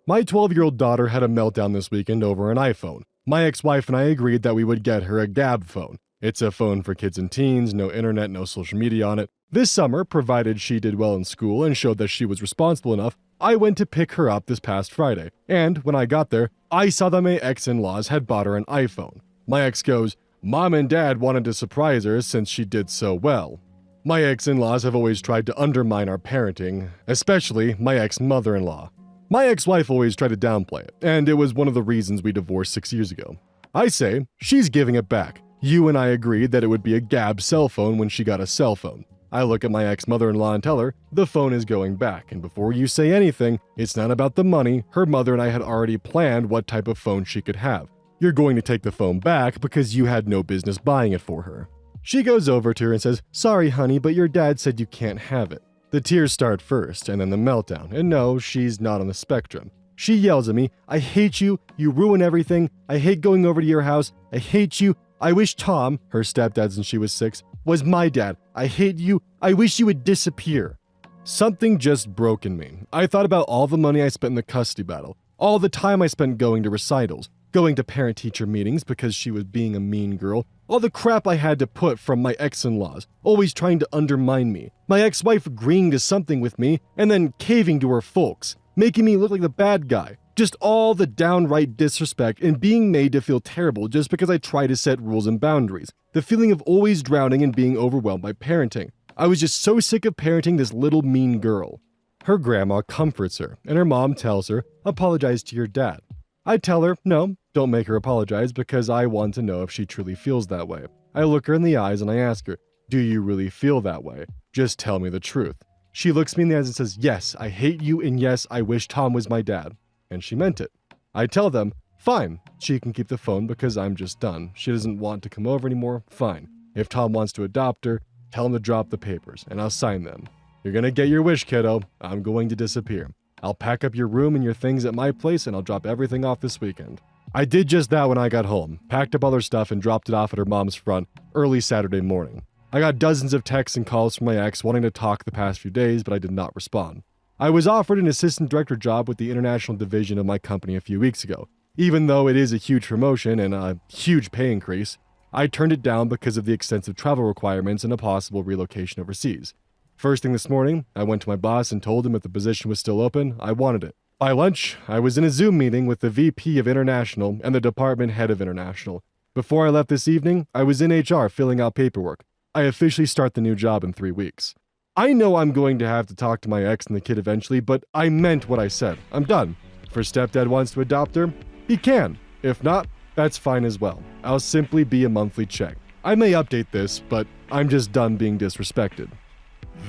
My 12-year-old daughter had a meltdown this weekend over an iPhone. My ex-wife and I agreed that we would get her a Gab phone. It's a phone for kids and teens, no internet, no social media on it. This summer, provided she did well in school and showed that she was responsible enough, I went to pick her up this past Friday. And when I got there, I saw that my ex-in-laws had bought her an iPhone. My ex goes, "Mom and Dad wanted to surprise her since she did so well." My ex-in-laws have always tried to undermine our parenting, especially my ex-mother-in-law. My ex-wife always tried to downplay it, and it was one of the reasons we divorced 6 years ago. I say, she's giving it back. You and I agreed that it would be a Gab cell phone when she got a cell phone. I look at my ex-mother-in-law and tell her, the phone is going back, and before you say anything, it's not about the money. Her mother and I had already planned what type of phone she could have. You're going to take the phone back because you had no business buying it for her. She goes over to her and says, "Sorry, honey, but your dad said you can't have it." The tears start first, and then the meltdown, and no, she's not on the spectrum. She yells at me, "I hate you, you ruin everything, I hate going over to your house, I hate you, I wish Tom," her stepdad since she was 6, "was my dad, I hate you, I wish you would disappear." Something just broke in me. I thought about all the money I spent in the custody battle, all the time I spent going to recitals, going to parent-teacher meetings because she was being a mean girl, all the crap I had to put from my ex-in-laws, always trying to undermine me, my ex-wife agreeing to something with me and then caving to her folks, making me look like the bad guy, just all the downright disrespect and being made to feel terrible just because I try to set rules and boundaries, the feeling of always drowning and being overwhelmed by parenting. I was just so sick of parenting this little mean girl. Her grandma comforts her, and her mom tells her, "Apologize to your dad." I tell her, no, don't make her apologize because I want to know if she truly feels that way. I look her in the eyes and I ask her, "Do you really feel that way? Just tell me the truth." She looks me in the eyes and says, "Yes, I hate you, and yes, I wish Tom was my dad." And she meant it. I tell them, fine, she can keep the phone because I'm just done. She doesn't want to come over anymore, fine. If Tom wants to adopt her, tell him to drop the papers, and I'll sign them. You're gonna get your wish, kiddo. I'm going to disappear. I'll pack up your room and your things at my place and I'll drop everything off this weekend. I did just that when I got home, packed up all her stuff and dropped it off at her mom's front early Saturday morning. I got dozens of texts and calls from my ex wanting to talk the past few days, but I did not respond. I was offered an assistant director job with the international division of my company a few weeks ago. Even though it is a huge promotion and a huge pay increase, I turned it down because of the extensive travel requirements and a possible relocation overseas. First thing this morning, I went to my boss and told him if the position was still open, I wanted it. By lunch, I was in a Zoom meeting with the VP of International and the department head of International. Before I left this evening, I was in HR filling out paperwork. I officially start the new job in 3 weeks. I know I'm going to have to talk to my ex and the kid eventually, but I meant what I said. I'm done. If her stepdad wants to adopt her, he can. If not, that's fine as well. I'll simply be a monthly check. I may update this, but I'm just done being disrespected.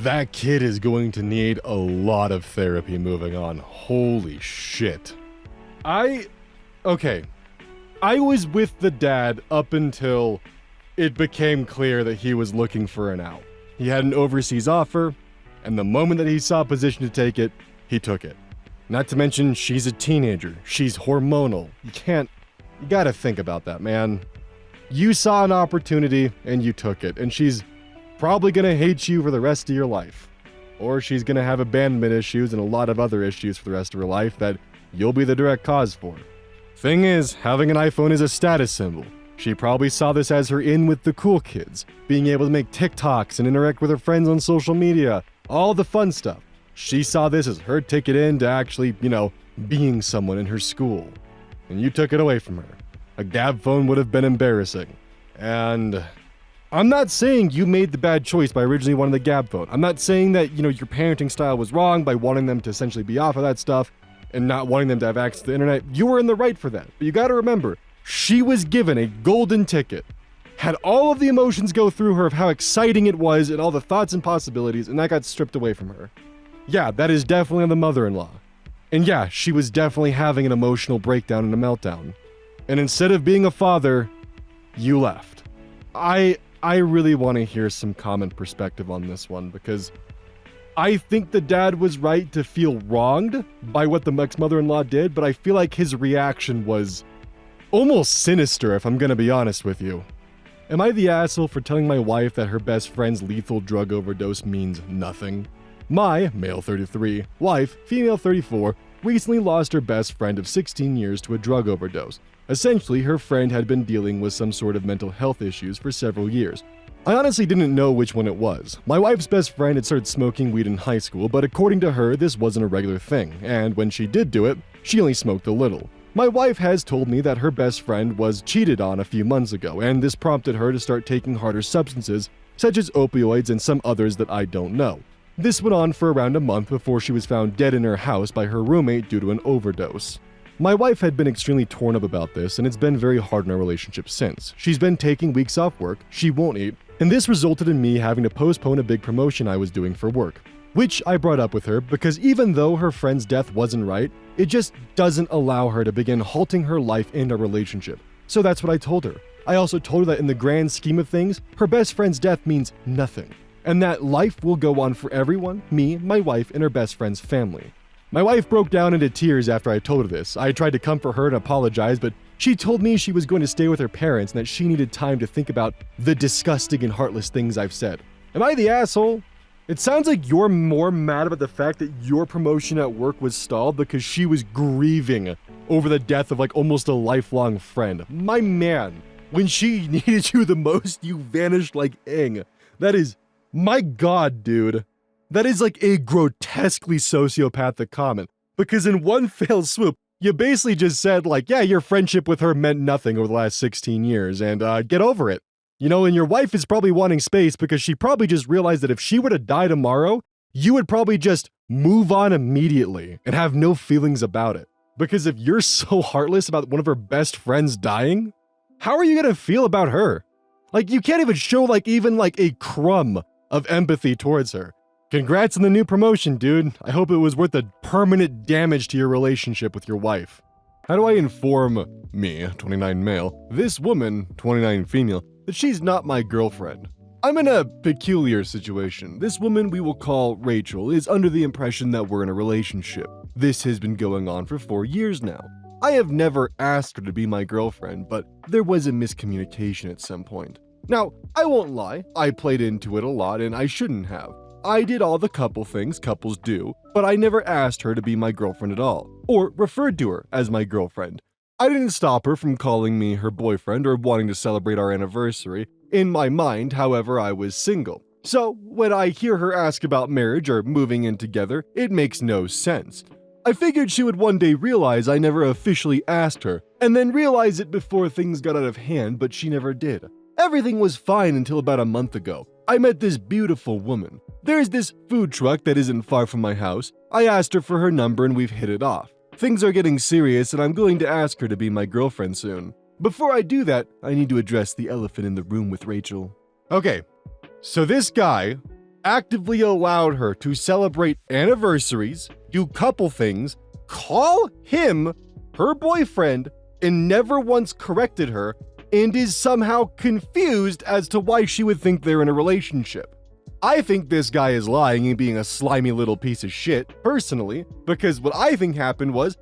That kid is going to need a lot of therapy moving on. Holy shit. Okay. I was with the dad up until it became clear that he was looking for an out. He had an overseas offer, and the moment that he saw a position to take it, he took it. Not to mention, she's a teenager. She's hormonal. You gotta think about that, man. You saw an opportunity, and you took it, and she's probably gonna hate you for the rest of your life. Or she's gonna have abandonment issues and a lot of other issues for the rest of her life that you'll be the direct cause for. Thing is, having an iPhone is a status symbol. She probably saw this as her in with the cool kids, being able to make TikToks and interact with her friends on social media, all the fun stuff. She saw this as her ticket in to actually, being someone in her school. And you took it away from her. A Gab phone would have been embarrassing. And I'm not saying you made the bad choice by originally wanting the Gab phone. I'm not saying that, your parenting style was wrong by wanting them to essentially be off of that stuff and not wanting them to have access to the internet. You were in the right for that. But you gotta remember, she was given a golden ticket, had all of the emotions go through her of how exciting it was and all the thoughts and possibilities, and that got stripped away from her. Yeah, that is definitely on the mother-in-law. And yeah, she was definitely having an emotional breakdown and a meltdown. And instead of being a father, you left. I really want to hear some common perspective on this one, because I think the dad was right to feel wronged by what the ex-mother-in-law did, but I feel like his reaction was almost sinister, if I'm gonna be honest with you. Am I the asshole for telling my wife that her best friend's lethal drug overdose means nothing? My, male 33, wife, female 34, recently lost her best friend of 16 years to a drug overdose. Essentially, her friend had been dealing with some sort of mental health issues for several years. I honestly didn't know which one it was. My wife's best friend had started smoking weed in high school, but according to her, this wasn't a regular thing, and when she did do it, she only smoked a little. My wife has told me that her best friend was cheated on a few months ago, and this prompted her to start taking harder substances, such as opioids and some others that I don't know. This went on for around a month before she was found dead in her house by her roommate due to an overdose. My wife had been extremely torn up about this, and it's been very hard in our relationship since. She's been taking weeks off work, she won't eat, and this resulted in me having to postpone a big promotion I was doing for work. Which I brought up with her because even though her friend's death wasn't right, it just doesn't allow her to begin halting her life and our relationship. So that's what I told her. I also told her that in the grand scheme of things, her best friend's death means nothing, and that life will go on for everyone, me, my wife, and her best friend's family. My wife broke down into tears after I told her this. I tried to comfort her and apologize, but she told me she was going to stay with her parents and that she needed time to think about the disgusting and heartless things I've said. Am I the asshole? It sounds like you're more mad about the fact that your promotion at work was stalled because she was grieving over the death of almost a lifelong friend. My man, when she needed you the most, you vanished like Aang. That is, my God, dude. That is a grotesquely sociopathic comment. Because in one fell swoop, you basically just said yeah, your friendship with her meant nothing over the last 16 years and get over it. And your wife is probably wanting space because she probably just realized that if she were to die tomorrow, you would probably just move on immediately and have no feelings about it. Because if you're so heartless about one of her best friends dying, how are you gonna feel about her? You can't even show even a crumb of empathy towards her. Congrats on the new promotion, dude. I hope it was worth the permanent damage to your relationship with your wife. How do I inform me, 29 male, this woman, 29 female, that she's not my girlfriend? I'm in a peculiar situation. This woman we will call Rachel is under the impression that we're in a relationship. This has been going on for 4 years now. I have never asked her to be my girlfriend, but there was a miscommunication at some point. Now, I won't lie, I played into it a lot and I shouldn't have. I did all the couple things couples do, but I never asked her to be my girlfriend at all, or referred to her as my girlfriend. I didn't stop her from calling me her boyfriend or wanting to celebrate our anniversary. In my mind, however, I was single. So when I hear her ask about marriage or moving in together, it makes no sense. I figured she would one day realize I never officially asked her, and then realize it before things got out of hand, but she never did. Everything was fine until about a month ago. I met this beautiful woman. There's this food truck that isn't far from my house. I asked her for her number and we've hit it off. Things are getting serious and I'm going to ask her to be my girlfriend soon. Before I do that, I need to address the elephant in the room with Rachel. Okay, so this guy actively allowed her to celebrate anniversaries, do couple things, call him her boyfriend, and never once corrected her, and is somehow confused as to why she would think they're in a relationship. I think this guy is lying and being a slimy little piece of shit, personally, because what I think happened was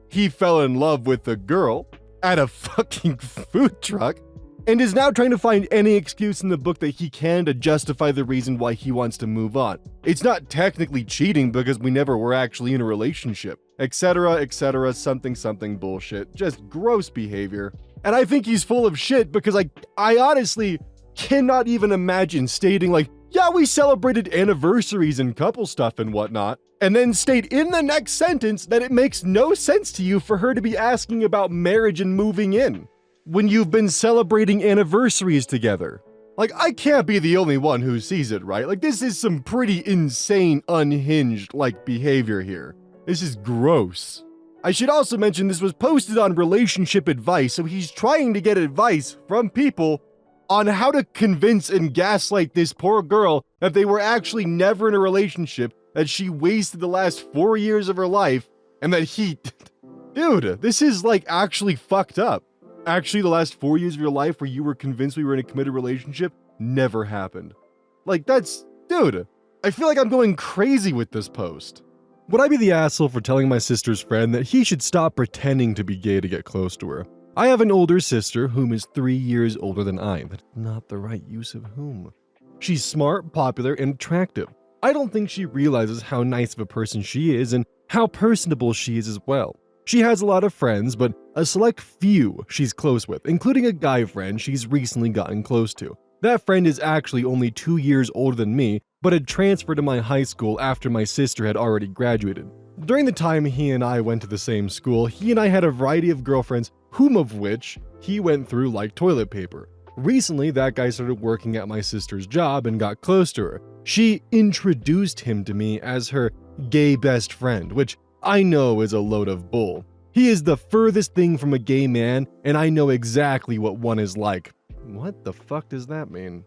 he fell in love with the girl at a fucking food truck, and is now trying to find any excuse in the book that he can to justify the reason why he wants to move on. It's not technically cheating because we never were actually in a relationship, etc., something bullshit, just gross behavior. And I think he's full of shit because I honestly cannot even imagine stating like, yeah, we celebrated anniversaries and couple stuff and whatnot, and then state in the next sentence that it makes no sense to you for her to be asking about marriage and moving in when you've been celebrating anniversaries together. Like, I can't be the only one who sees it, right? Like, this is some pretty insane, unhinged, behavior here. This is gross. I should also mention this was posted on relationship advice, so he's trying to get advice from people on how to convince and gaslight this poor girl that they were actually never in a relationship, that she wasted the last 4 years of her life, and that he... Dude, this is actually fucked up. Actually, the last 4 years of your life where you were convinced we were in a committed relationship never happened. Dude, I feel like I'm going crazy with this post. Would I be the asshole for telling my sister's friend that he should stop pretending to be gay to get close to her? I have an older sister whom is 3 years older than I, but not the right use of whom. She's smart, popular, and attractive. I don't think she realizes how nice of a person she is and how personable she is as well. She has a lot of friends, but a select few she's close with, including a guy friend she's recently gotten close to. That friend is actually only 2 years older than me, but had transferred to my high school after my sister had already graduated. During the time he and I went to the same school, he and I had a variety of girlfriends, whom of which he went through like toilet paper. Recently, that guy started working at my sister's job and got close to her. She introduced him to me as her gay best friend, which I know is a load of bull. He is the furthest thing from a gay man, and I know exactly what one is like. What the fuck does that mean?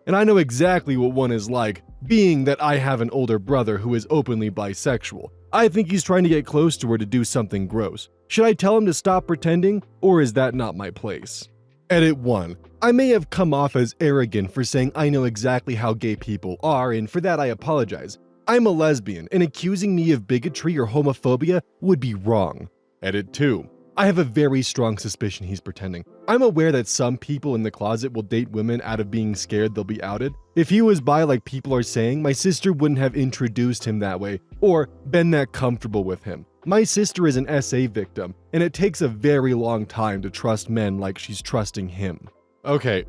And I know exactly what one is like, being that I have an older brother who is openly bisexual. I think he's trying to get close to her to do something gross. Should I tell him to stop pretending, or is that not my place? Edit 1. I may have come off as arrogant for saying I know exactly how gay people are, and for that I apologize. I'm a lesbian, and accusing me of bigotry or homophobia would be wrong. Edit 2. I have a very strong suspicion he's pretending. I'm aware that some people in the closet will date women out of being scared they'll be outed. If he was bi like people are saying, my sister wouldn't have introduced him that way or been that comfortable with him. My sister is an SA victim, and it takes a very long time to trust men like she's trusting him. Okay,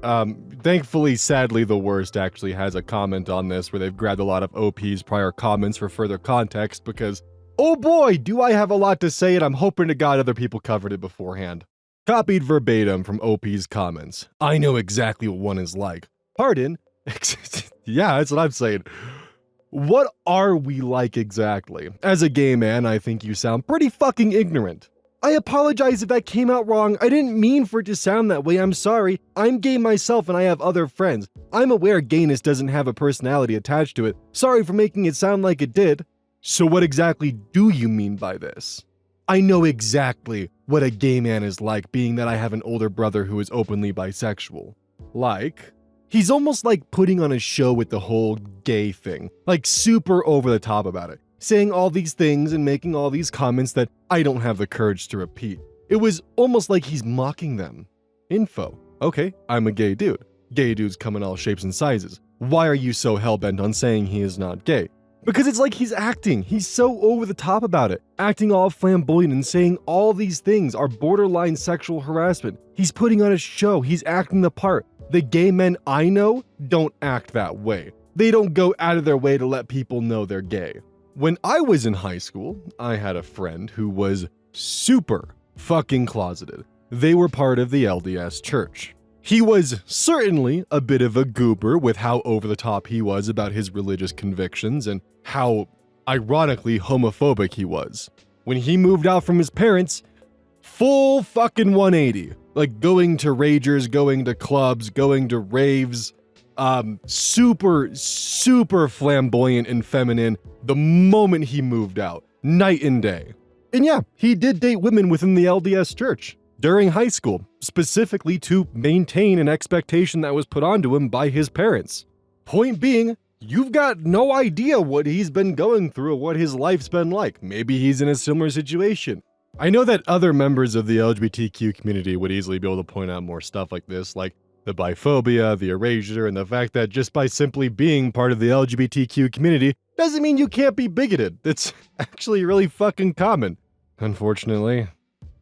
thankfully, sadly, The Worst actually has a comment on this where they've grabbed a lot of OP's prior comments for further context because, oh boy, do I have a lot to say, and I'm hoping to God other people covered it beforehand. Copied verbatim from OP's comments. I know exactly what one is like. Pardon? Yeah, that's what I'm saying. What are we like exactly? As a gay man, I think you sound pretty fucking ignorant. I apologize if that came out wrong. I didn't mean for it to sound that way. I'm sorry. I'm gay myself and I have other friends. I'm aware gayness doesn't have a personality attached to it. Sorry for making it sound like it did. So what exactly do you mean by this? I know exactly what a gay man is like, being that I have an older brother who is openly bisexual. He's almost like putting on a show with the whole gay thing, like super over the top about it, saying all these things and making all these comments that I don't have the courage to repeat. It was almost like he's mocking them. Info. Okay, I'm a gay dude. Gay dudes come in all shapes and sizes. Why are you so hellbent on saying he is not gay? Because it's like he's acting. He's so over the top about it, acting all flamboyant and saying all these things are borderline sexual harassment. He's putting on a show. He's acting the part. The gay men I know don't act that way. They don't go out of their way to let people know they're gay. When I was in high school, I had a friend who was super fucking closeted. They were part of the LDS church. He was certainly a bit of a goober with how over the top he was about his religious convictions and how ironically homophobic he was. When he moved out from his parents, full fucking 180. Like going to ragers, going to clubs, going to raves, super flamboyant and feminine the moment he moved out, night and day. And yeah, he did date women within the LDS church during high school, specifically to maintain an expectation that was put onto him by his parents. Point being, you've got no idea what he's been going through or what his life's been like. Maybe he's in a similar situation. I know that other members of the LGBTQ community would easily be able to point out more stuff like this, like the biphobia, the erasure, and the fact that just by simply being part of the LGBTQ community doesn't mean you can't be bigoted. That's actually really fucking common, unfortunately.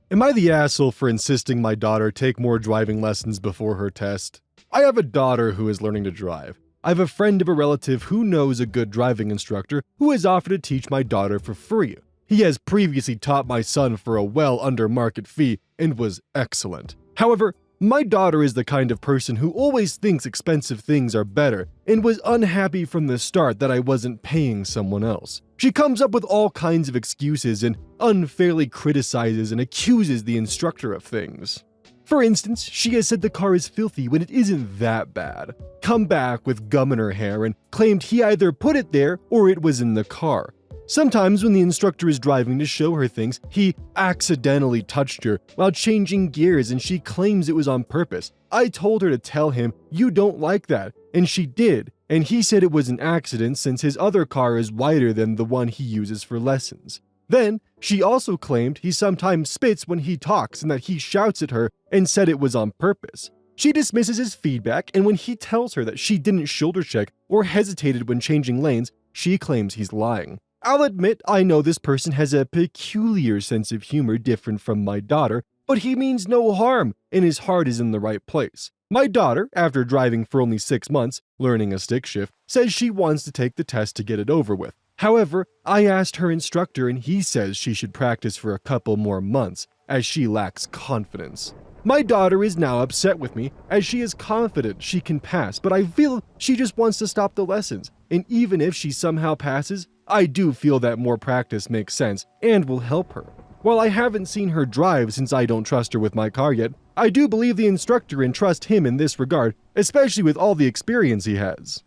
Am I the asshole for insisting my daughter take more driving lessons before her test? I have a daughter who is learning to drive. I have a friend of a relative who knows a good driving instructor who has offered to teach my daughter for free. He has previously taught my son for a well under market fee and was excellent. However, my daughter is the kind of person who always thinks expensive things are better and was unhappy from the start that I wasn't paying someone else. She comes up with all kinds of excuses and unfairly criticizes and accuses the instructor of things. For instance, she has said the car is filthy when it isn't that bad, come back with gum in her hair and claimed he either put it there or it was in the car. Sometimes when the instructor is driving to show her things, he accidentally touched her while changing gears and she claims it was on purpose. I told her to tell him, "You don't like that," and she did, and he said it was an accident since his other car is wider than the one he uses for lessons. Then, she also claimed he sometimes spits when he talks and that he shouts at her and said it was on purpose. She dismisses his feedback, and when he tells her that she didn't shoulder check or hesitated when changing lanes, she claims he's lying. I'll admit I know this person has a peculiar sense of humor different from my daughter, but he means no harm and his heart is in the right place. My daughter, after driving for only 6 months, learning a stick shift, says she wants to take the test to get it over with. However, I asked her instructor and he says she should practice for a couple more months as she lacks confidence. My daughter is now upset with me as she is confident she can pass, but I feel she just wants to stop the lessons. And even if she somehow passes, I do feel that more practice makes sense and will help her. While I haven't seen her drive since I don't trust her with my car yet, I do believe the instructor and trust him in this regard, especially with all the experience he has.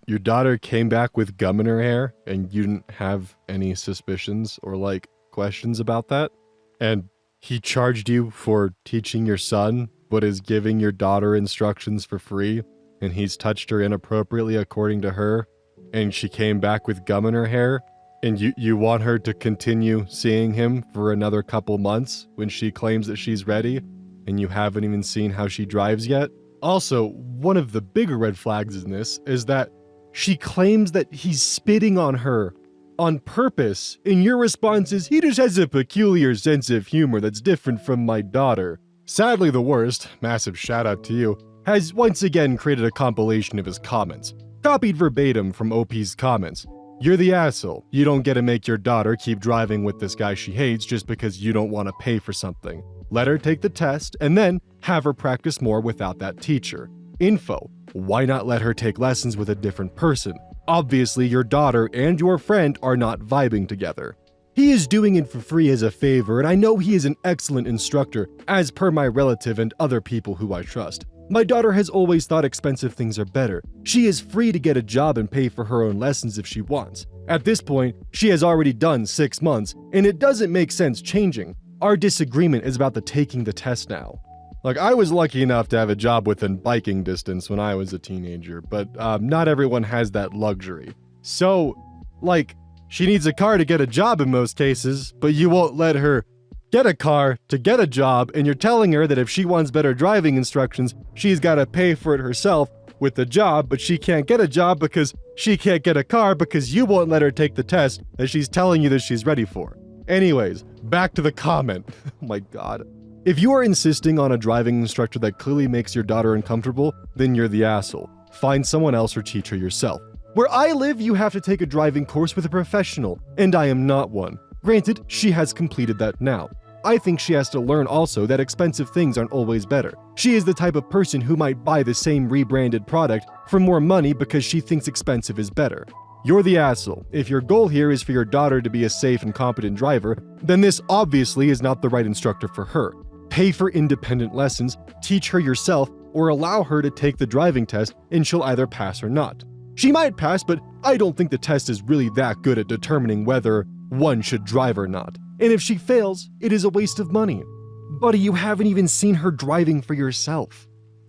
Your daughter came back with gum in her hair and you didn't have any suspicions or questions about that? And he charged you for teaching your son, but is giving your daughter instructions for free, and he's touched her inappropriately according to her, and she came back with gum in her hair, and you want her to continue seeing him for another couple months when she claims that she's ready, and you haven't even seen how she drives yet? Also, one of the bigger red flags in this is that she claims that he's spitting on her on purpose, and your response is, he just has a peculiar sense of humor that's different from my daughter. Sadly, the worst, massive shout out to you, has once again created a compilation of his comments, copied verbatim from OP's comments. You're the asshole. You don't get to make your daughter keep driving with this guy she hates just because you don't want to pay for something. Let her take the test and then have her practice more without that teacher. Info: why not let her take lessons with a different person? Obviously, your daughter and your friend are not vibing together. He is doing it for free as a favor, and I know he is an excellent instructor, as per my relative and other people who I trust. My daughter has always thought expensive things are better. She is free to get a job and pay for her own lessons if she wants. At this point, she has already done 6 months, and it doesn't make sense changing. Our disagreement is about the taking the test now. I was lucky enough to have a job within biking distance when I was a teenager, but not everyone has that luxury. So, she needs a car to get a job in most cases, but you won't let her get a car to get a job, and you're telling her that if she wants better driving instructions, she's got to pay for it herself with the job, but she can't get a job because she can't get a car because you won't let her take the test that she's telling you that she's ready for. Anyways, back to the comment. Oh my god. If you are insisting on a driving instructor that clearly makes your daughter uncomfortable, then you're the asshole. Find someone else or teach her yourself. Where I live, you have to take a driving course with a professional, and I am not one. Granted, she has completed that now. I think she has to learn also that expensive things aren't always better. She is the type of person who might buy the same rebranded product for more money because she thinks expensive is better. You're the asshole. If your goal here is for your daughter to be a safe and competent driver, then this obviously is not the right instructor for her. Pay for independent lessons, teach her yourself, or allow her to take the driving test and she'll either pass or not. She might pass, but I don't think the test is really that good at determining whether one should drive or not. And if she fails, it is a waste of money. Buddy, you haven't even seen her driving for yourself.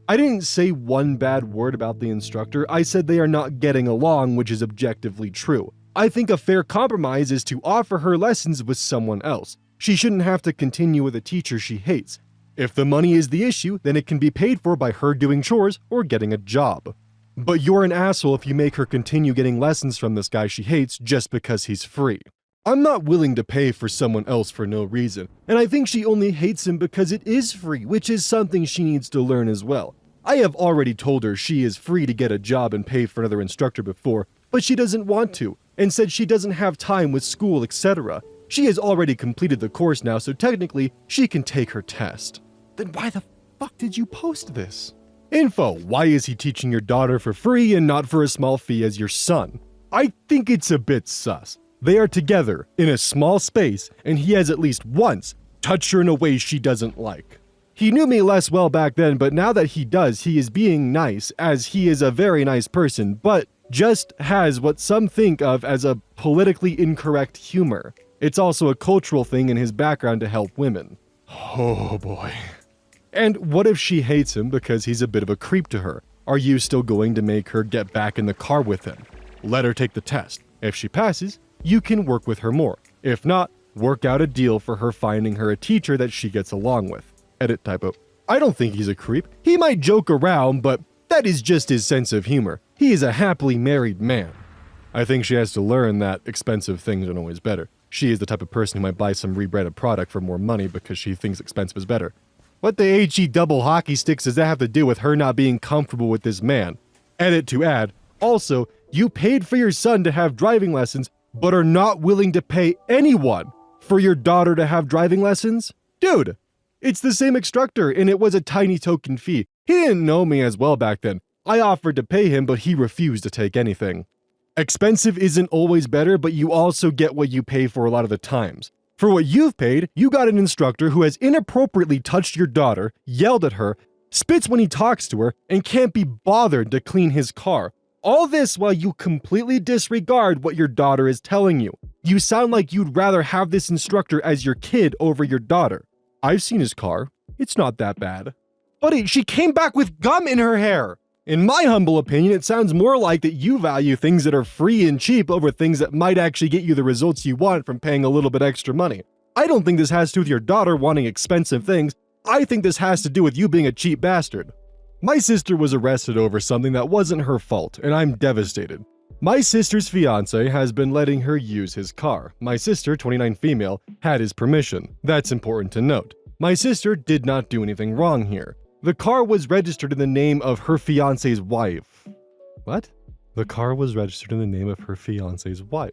I didn't say one bad word about the instructor. I said they are not getting along, which is objectively true. I think a fair compromise is to offer her lessons with someone else. She shouldn't have to continue with a teacher she hates. If the money is the issue, then it can be paid for by her doing chores or getting a job. But you're an asshole if you make her continue getting lessons from this guy she hates just because he's free. I'm not willing to pay for someone else for no reason, and I think she only hates him because it is free, which is something she needs to learn as well. I have already told her she is free to get a job and pay for another instructor before, but she doesn't want to, and said she doesn't have time with school, etc. She has already completed the course now, so technically, she can take her test. Then why the fuck did you post this? Info: why is he teaching your daughter for free and not for a small fee as your son? I think it's a bit sus. They are together in a small space, and he has at least once touched her in a way she doesn't like. He knew me less well back then, but now that he does, he is being nice, as he is a very nice person, but just has what some think of as a politically incorrect humor. It's also a cultural thing in his background to help women. Oh boy. And what if she hates him because he's a bit of a creep to her? Are you still going to make her get back in the car with him? Let her take the test. If she passes, you can work with her more. If not, work out a deal for her finding her a teacher that she gets along with. Edit typo. I don't think he's a creep. He might joke around, but that is just his sense of humor. He is a happily married man. I think she has to learn that expensive things aren't always better. She is the type of person who might buy some rebranded product for more money because she thinks expensive is better. What the HE double hockey sticks does that have to do with her not being comfortable with this man? Edit to add. Also, you paid for your son to have driving lessons, but are not willing to pay anyone for your daughter to have driving lessons? Dude, it's the same instructor, and it was a tiny token fee. He didn't know me as well back then. I offered to pay him, but he refused to take anything. Expensive isn't always better, but you also get what you pay for a lot of the times. For what you've paid, you got an instructor who has inappropriately touched your daughter, yelled at her, spits when he talks to her, and can't be bothered to clean his car. All this while you completely disregard what your daughter is telling you. You sound like you'd rather have this instructor as your kid over your daughter. I've seen his car. It's not that bad. Buddy, she came back with gum in her hair. In my humble opinion, it sounds more like that you value things that are free and cheap over things that might actually get you the results you want from paying a little bit extra money. I don't think this has to do with your daughter wanting expensive things. I think this has to do with you being a cheap bastard. My sister was arrested over something that wasn't her fault, and I'm devastated. My sister's fiance has been letting her use his car. My sister, 29 female, had his permission. That's important to note. My sister did not do anything wrong here. The car was registered in the name of her fiance's wife. What? The car was registered in the name of her fiance's wife.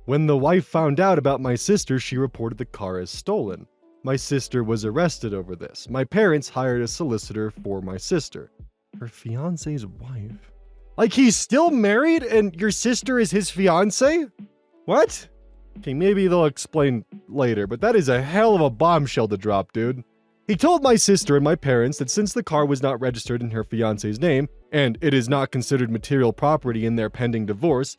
When the wife found out about my sister, she reported the car as stolen. My sister was arrested over this. My parents hired a solicitor for my sister. Her fiance's wife? Like, he's still married and your sister is his fiance? What? Okay, maybe they'll explain later, but that is a hell of a bombshell to drop, dude. He told my sister and my parents that since the car was not registered in her fiance's name, and it is not considered material property in their pending divorce,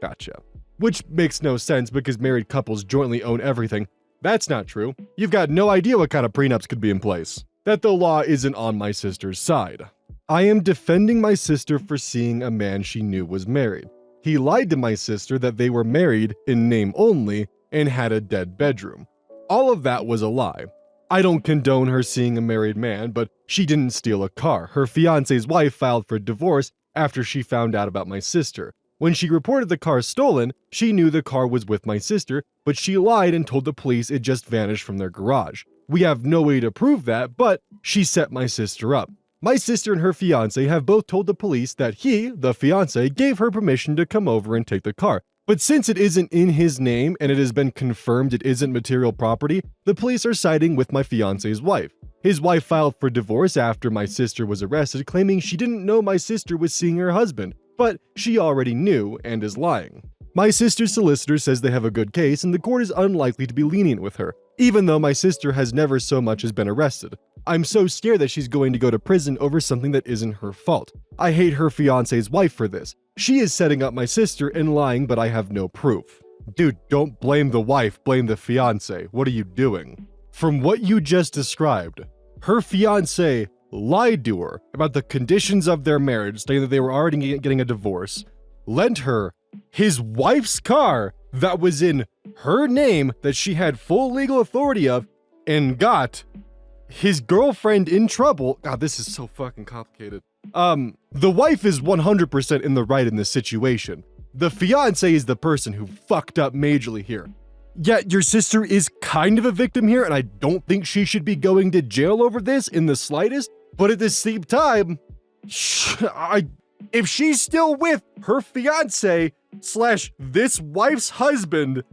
gotcha. Which makes no sense because married couples jointly own everything. That's not true. You've got no idea what kind of prenups could be in place. That the law isn't on my sister's side. I am defending my sister for seeing a man she knew was married. He lied to my sister that they were married in name only and had a dead bedroom. All of that was a lie. I don't condone her seeing a married man, but she didn't steal a car. Her fiance's wife filed for divorce after she found out about my sister. When she reported the car stolen, she knew the car was with my sister, but she lied and told the police it just vanished from their garage. We have no way to prove that, but she set my sister up. My sister and her fiance have both told the police that he, the fiance, gave her permission to come over and take the car, But since it isn't in his name and it has been confirmed it isn't material property, the police are siding with my fiance's wife. His wife filed for divorce after my sister was arrested, claiming she didn't know my sister was seeing her husband, but she already knew and is lying. My sister's solicitor says they have a good case and the court is unlikely to be lenient with her, even though my sister has never so much as been arrested. I'm so scared that she's going to go to prison over something that isn't her fault. I hate her fiance's wife for this. She is setting up my sister and lying, but I have no proof. Dude, don't blame the wife, blame the fiance. What are you doing? From what you just described, her fiance lied to her about the conditions of their marriage, saying that they were already getting a divorce, lent her his wife's car that was in her name that she had full legal authority of, and got his girlfriend in trouble. God, this is so fucking complicated. The wife is 100% in the right in this situation. The fiance is the person who fucked up majorly here. Yeah, your sister is kind of a victim here, and I don't think she should be going to jail over this in the slightest, but at the same time, if she's still with her fiance / this wife's husband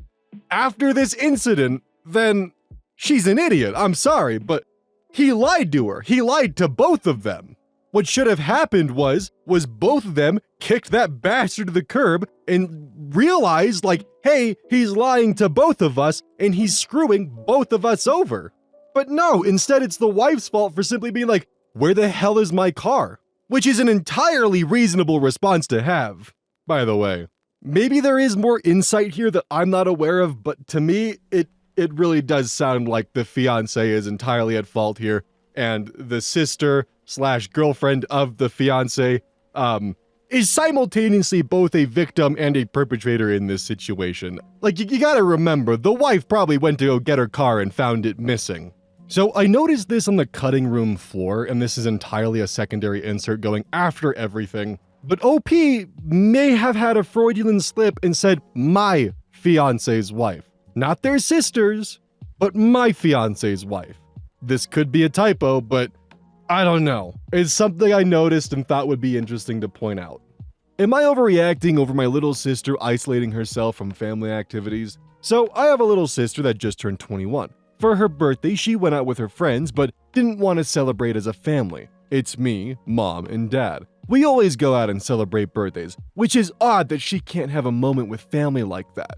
after this incident, then she's an idiot. I'm sorry, but he lied to her. He lied to both of them. What should have happened was both of them kicked that bastard to the curb and realized, like, hey, he's lying to both of us and he's screwing both of us over. But no, instead it's the wife's fault for simply being like, where the hell is my car? Which is an entirely reasonable response to have, by the way. Maybe there is more insight here that I'm not aware of, but to me, it really does sound like the fiance is entirely at fault here, and the sister / girlfriend of the fiance is simultaneously both a victim and a perpetrator in this situation. Like, you gotta remember, the wife probably went to go get her car and found it missing. So I noticed this on the cutting room floor, and this is entirely a secondary insert going after everything, but OP may have had a Freudian slip and said my fiance's wife. Not their sisters, but my fiance's wife. This could be a typo, but I don't know. It's something I noticed and thought would be interesting to point out. Am I overreacting over my little sister isolating herself from family activities? So I have a little sister that just turned 21. For her birthday, she went out with her friends, but didn't want to celebrate as a family. It's me, mom, and dad. We always go out and celebrate birthdays, which is odd that she can't have a moment with family like that.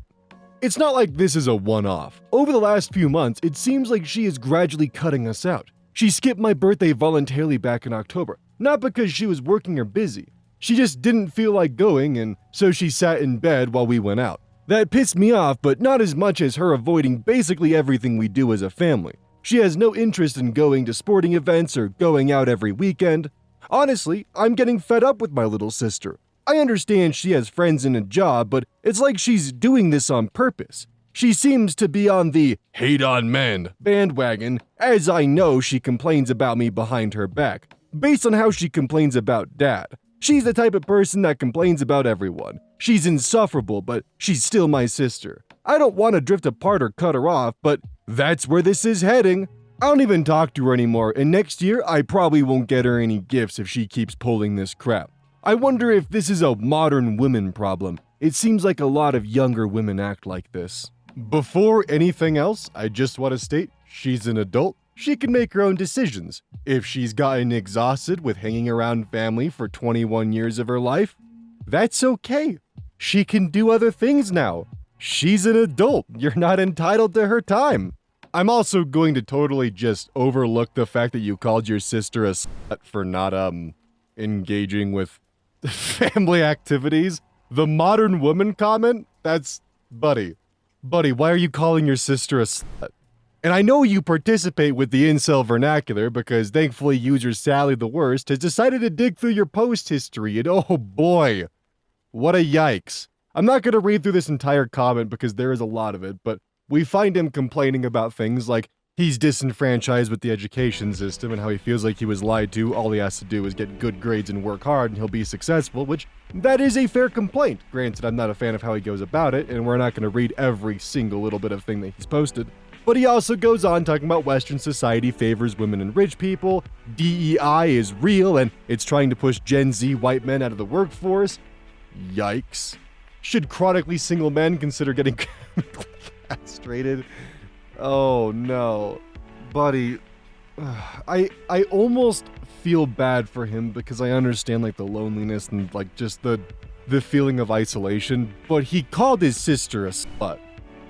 It's not like this is a one-off. Over the last few months, it seems like she is gradually cutting us out. She skipped my birthday voluntarily back in October, not because she was working or busy. She just didn't feel like going, and so she sat in bed while we went out. That pissed me off, but not as much as her avoiding basically everything we do as a family. She has no interest in going to sporting events or going out every weekend. Honestly, I'm getting fed up with my little sister. I understand she has friends and a job, but it's like she's doing this on purpose. She seems to be on the hate on men bandwagon, as I know she complains about me behind her back, based on how she complains about dad. She's the type of person that complains about everyone. She's insufferable, but she's still my sister. I don't want to drift apart or cut her off, but that's where this is heading. I don't even talk to her anymore, and next year I probably won't get her any gifts if she keeps pulling this crap. I wonder if this is a modern women problem. It seems like a lot of younger women act like this. Before anything else, I just want to state she's an adult. She can make her own decisions. If she's gotten exhausted with hanging around family for 21 years of her life, that's okay. She can do other things now. She's an adult. You're not entitled to her time. I'm also going to totally just overlook the fact that you called your sister a slut for not, engaging with family activities. The modern woman comment? That's, buddy, why are you calling your sister a slut? And I know you participate with the incel vernacular because thankfully user Sally the Worst has decided to dig through your post history, and oh boy, what a yikes. I'm not going to read through this entire comment because there is a lot of it, but we find him complaining about things like he's disenfranchised with the education system and how he feels like he was lied to. All he has to do is get good grades and work hard and he'll be successful, which that is a fair complaint. Granted, I'm not a fan of how he goes about it, and we're not going to read every single little bit of thing that he's posted. But he also goes on talking about Western society favors women and rich people, DEI is real, and it's trying to push Gen Z white men out of the workforce. Yikes. Should chronically single men consider getting castrated? Oh no. Buddy, I almost feel bad for him because I understand like the loneliness and like just the feeling of isolation, but he called his sister a slut.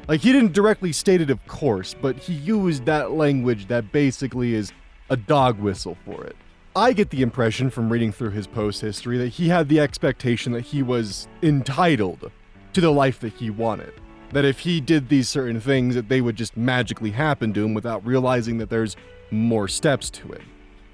Like, he didn't directly state it, of course, but he used that language that basically is a dog whistle for it. I get the impression from reading through his post history that he had the expectation that he was entitled to the life that he wanted. That if he did these certain things, that they would just magically happen to him without realizing that there's more steps to it.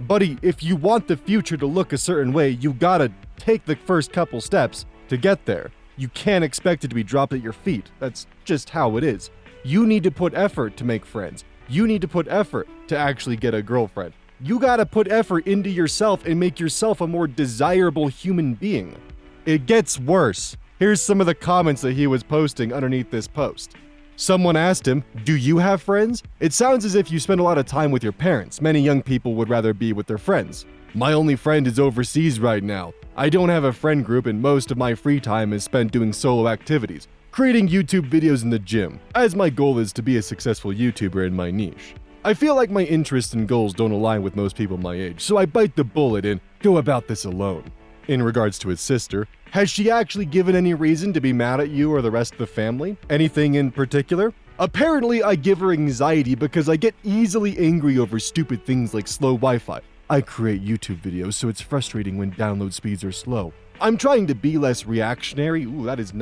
Buddy, if you want the future to look a certain way, you gotta take the first couple steps to get there. You can't expect it to be dropped at your feet. That's just how it is. You need to put effort to make friends. You need to put effort to actually get a girlfriend. You gotta put effort into yourself and make yourself a more desirable human being. It gets worse. Here's some of the comments that he was posting underneath this post. Someone asked him, "Do you have friends? It sounds as if you spend a lot of time with your parents. Many young people would rather be with their friends. My only friend is overseas right now. I don't have a friend group and most of my free time is spent doing solo activities, creating YouTube videos in the gym, as my goal is to be a successful YouTuber in my niche. I feel like my interests and goals don't align with most people my age, so I bite the bullet and go about this alone." In regards to his sister, has she actually given any reason to be mad at you or the rest of the family? Anything in particular? Apparently, I give her anxiety because I get easily angry over stupid things like slow Wi-Fi. I create YouTube videos, so it's frustrating when download speeds are slow. I'm trying to be less reactionary. Ooh, that does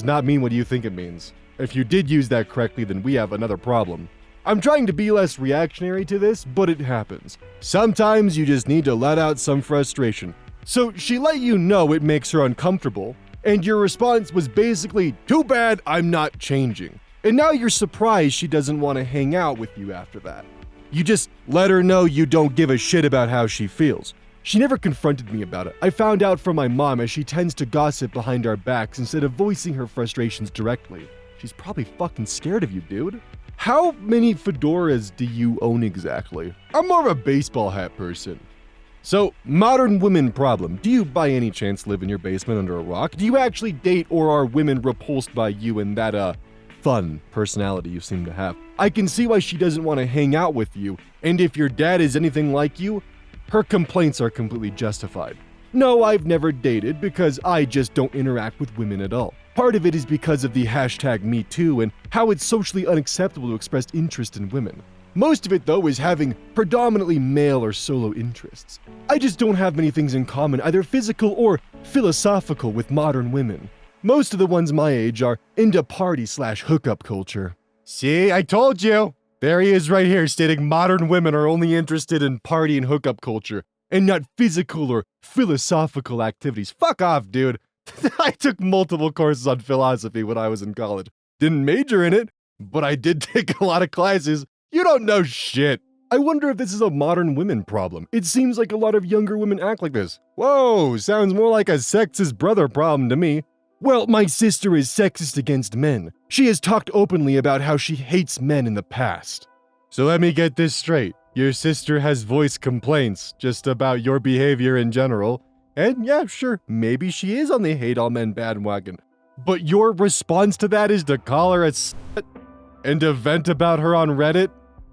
not mean what you think it means. If you did use that correctly, then we have another problem. I'm trying to be less reactionary to this, but it happens. Sometimes you just need to let out some frustration. So she let you know it makes her uncomfortable, and your response was basically, "Too bad, I'm not changing." And now you're surprised she doesn't want to hang out with you after that. You just let her know you don't give a shit about how she feels. She never confronted me about it. I found out from my mom as she tends to gossip behind our backs instead of voicing her frustrations directly. She's probably fucking scared of you, dude. How many fedoras do you own exactly? I'm more of a baseball hat person. So, modern women problem. Do you by any chance live in your basement under a rock? Do you actually date, or are women repulsed by you and that, fun personality you seem to have? I can see why she doesn't want to hang out with you, and if your dad is anything like you, her complaints are completely justified. No, I've never dated because I just don't interact with women at all. Part of it is because of the #MeToo and how it's socially unacceptable to express interest in women. Most of it, though, is having predominantly male or solo interests. I just don't have many things in common, either physical or philosophical, with modern women. Most of the ones my age are into party/hookup culture. See, I told you! There he is right here stating modern women are only interested in party and hookup culture, and not physical or philosophical activities. Fuck off, dude! I took multiple courses on philosophy when I was in college. Didn't major in it, but I did take a lot of classes. You don't know shit. I wonder if this is a modern women problem. It seems like a lot of younger women act like this. Whoa, sounds more like a sexist brother problem to me. Well, my sister is sexist against men. She has talked openly about how she hates men in the past. So let me get this straight. Your sister has voiced complaints just about your behavior in general. And yeah, sure, maybe she is on the hate all men bandwagon. But your response to that is to call her a slut and to vent about her on Reddit?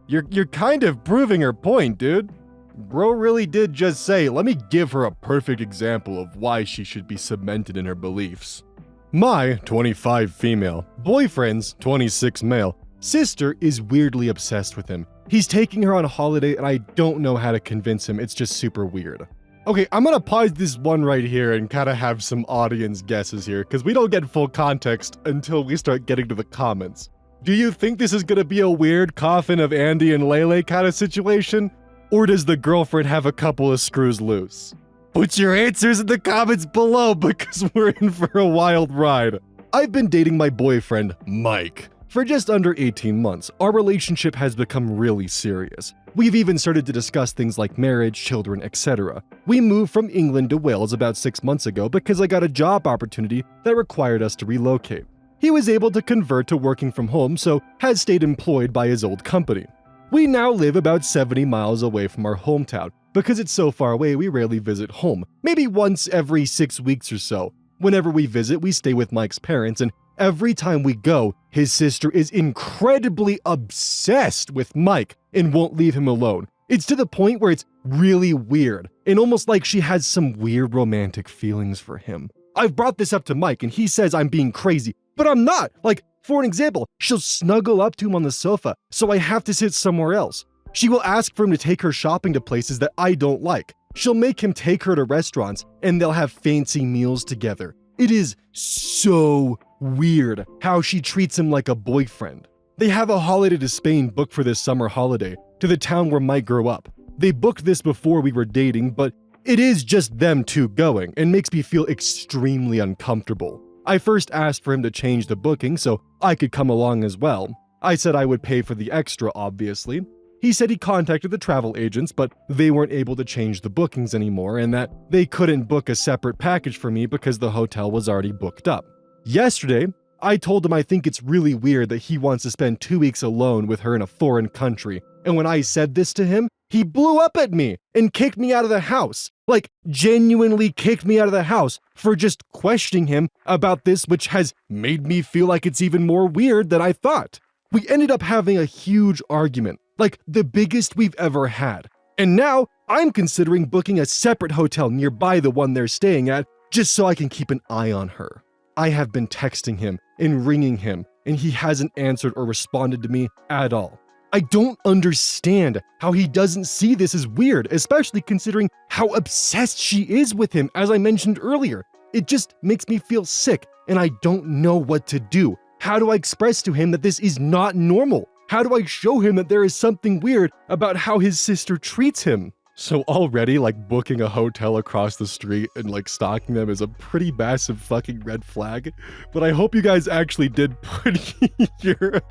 You're kind of proving her point, dude. Bro really did just say, let me give her a perfect example of why she should be cemented in her beliefs. My 25 female boyfriend's 26 male sister is weirdly obsessed with him. He's taking her on a holiday and I don't know how to convince him. It's just super weird. Okay, I'm gonna pause this one right here and kind of have some audience guesses here because we don't get full context until we start getting to the comments. Do you think this is gonna be a weird Coffin of Andy and Lele kind of situation? Or does the girlfriend have a couple of screws loose? Put your answers in the comments below because we're in for a wild ride. I've been dating my boyfriend, Mike, for just under 18 months. Our relationship has become really serious. We've even started to discuss things like marriage, children, etc. We moved from England to Wales about 6 months ago because I got a job opportunity that required us to relocate. He was able to convert to working from home, so has stayed employed by his old company. We now live about 70 miles away from our hometown. Because it's so far away, we rarely visit home, maybe once every 6 weeks or so. Whenever we visit, we stay with Mike's parents, and every time we go, his sister is incredibly obsessed with Mike and won't leave him alone. It's to the point where it's really weird, and almost like she has some weird romantic feelings for him. I've brought this up to Mike, and he says I'm being crazy, but I'm not. Like, for an example, she'll snuggle up to him on the sofa, so I have to sit somewhere else. She will ask for him to take her shopping to places that I don't like. She'll make him take her to restaurants, and they'll have fancy meals together. It is so weird how she treats him like a boyfriend. They have a holiday to Spain booked for this summer holiday, to the town where Mike grew up. They booked this before we were dating, but it is just them two going, and makes me feel extremely uncomfortable. I first asked for him to change the booking so I could come along as well. I said I would pay for the extra, obviously. He said he contacted the travel agents, but they weren't able to change the bookings anymore, and that they couldn't book a separate package for me because the hotel was already booked up. Yesterday, I told him I think it's really weird that he wants to spend 2 weeks alone with her in a foreign country, and when I said this to him, he blew up at me and kicked me out of the house. Like, genuinely kicked me out of the house for just questioning him about this, which has made me feel like it's even more weird than I thought. We ended up having a huge argument, like the biggest we've ever had. And now I'm considering booking a separate hotel nearby the one they're staying at, just so I can keep an eye on her. I have been texting him and ringing him, and he hasn't answered or responded to me at all. I don't understand how he doesn't see this as weird, especially considering how obsessed she is with him, as I mentioned earlier. It just makes me feel sick, and I don't know what to do. How do I express to him that this is not normal? How do I show him that there is something weird about how his sister treats him? So already, like, booking a hotel across the street and, like, stalking them is a pretty massive fucking red flag. But I hope you guys actually did put your...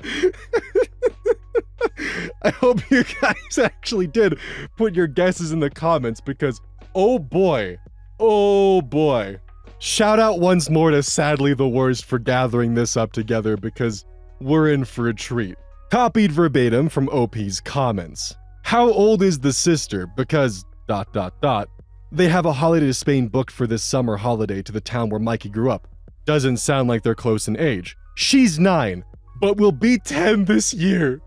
I hope you guys actually did put your guesses in the comments because, oh boy. Shout out once more to Sadly the Worst for gathering this up together because we're in for a treat. Copied verbatim from OP's comments. How old is the sister? Because ... They have a holiday to Spain booked for this summer holiday to the town where Mikey grew up. Doesn't sound like they're close in age. She's 9, but will be 10 this year.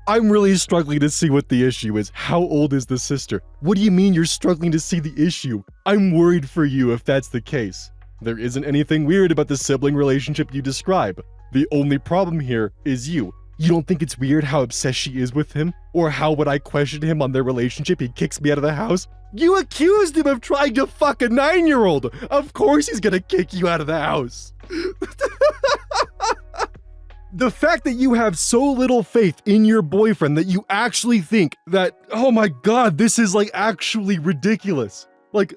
I'm really struggling to see what the issue is. How old is the sister? What do you mean you're struggling to see the issue? I'm worried for you if that's the case. There isn't anything weird about the sibling relationship you describe. The only problem here is you. You don't think it's weird how obsessed she is with him? Or how when I questioned him on their relationship, he kicks me out of the house? You accused him of trying to fuck a 9-year-old! Of course he's gonna kick you out of the house! The fact that you have so little faith in your boyfriend that you actually think that, oh my god, this is like actually ridiculous. Like,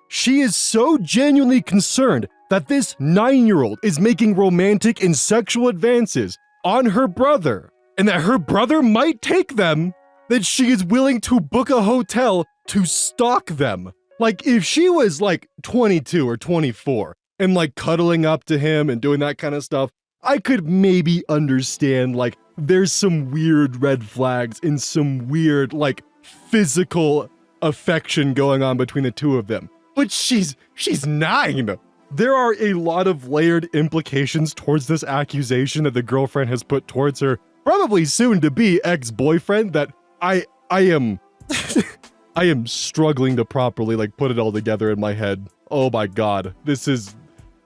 she is so genuinely concerned that this 9-year-old is making romantic and sexual advances on her brother, and that her brother might take them, that she is willing to book a hotel to stalk them. Like, if she was like 22 or 24 and like cuddling up to him and doing that kind of stuff, I could maybe understand, like, there's some weird red flags and some weird, like, physical affection going on between the two of them. But she's 9! There are a lot of layered implications towards this accusation that the girlfriend has put towards her, probably soon-to-be ex-boyfriend, that I am... I am struggling to properly, like, put it all together in my head. Oh my god, this is...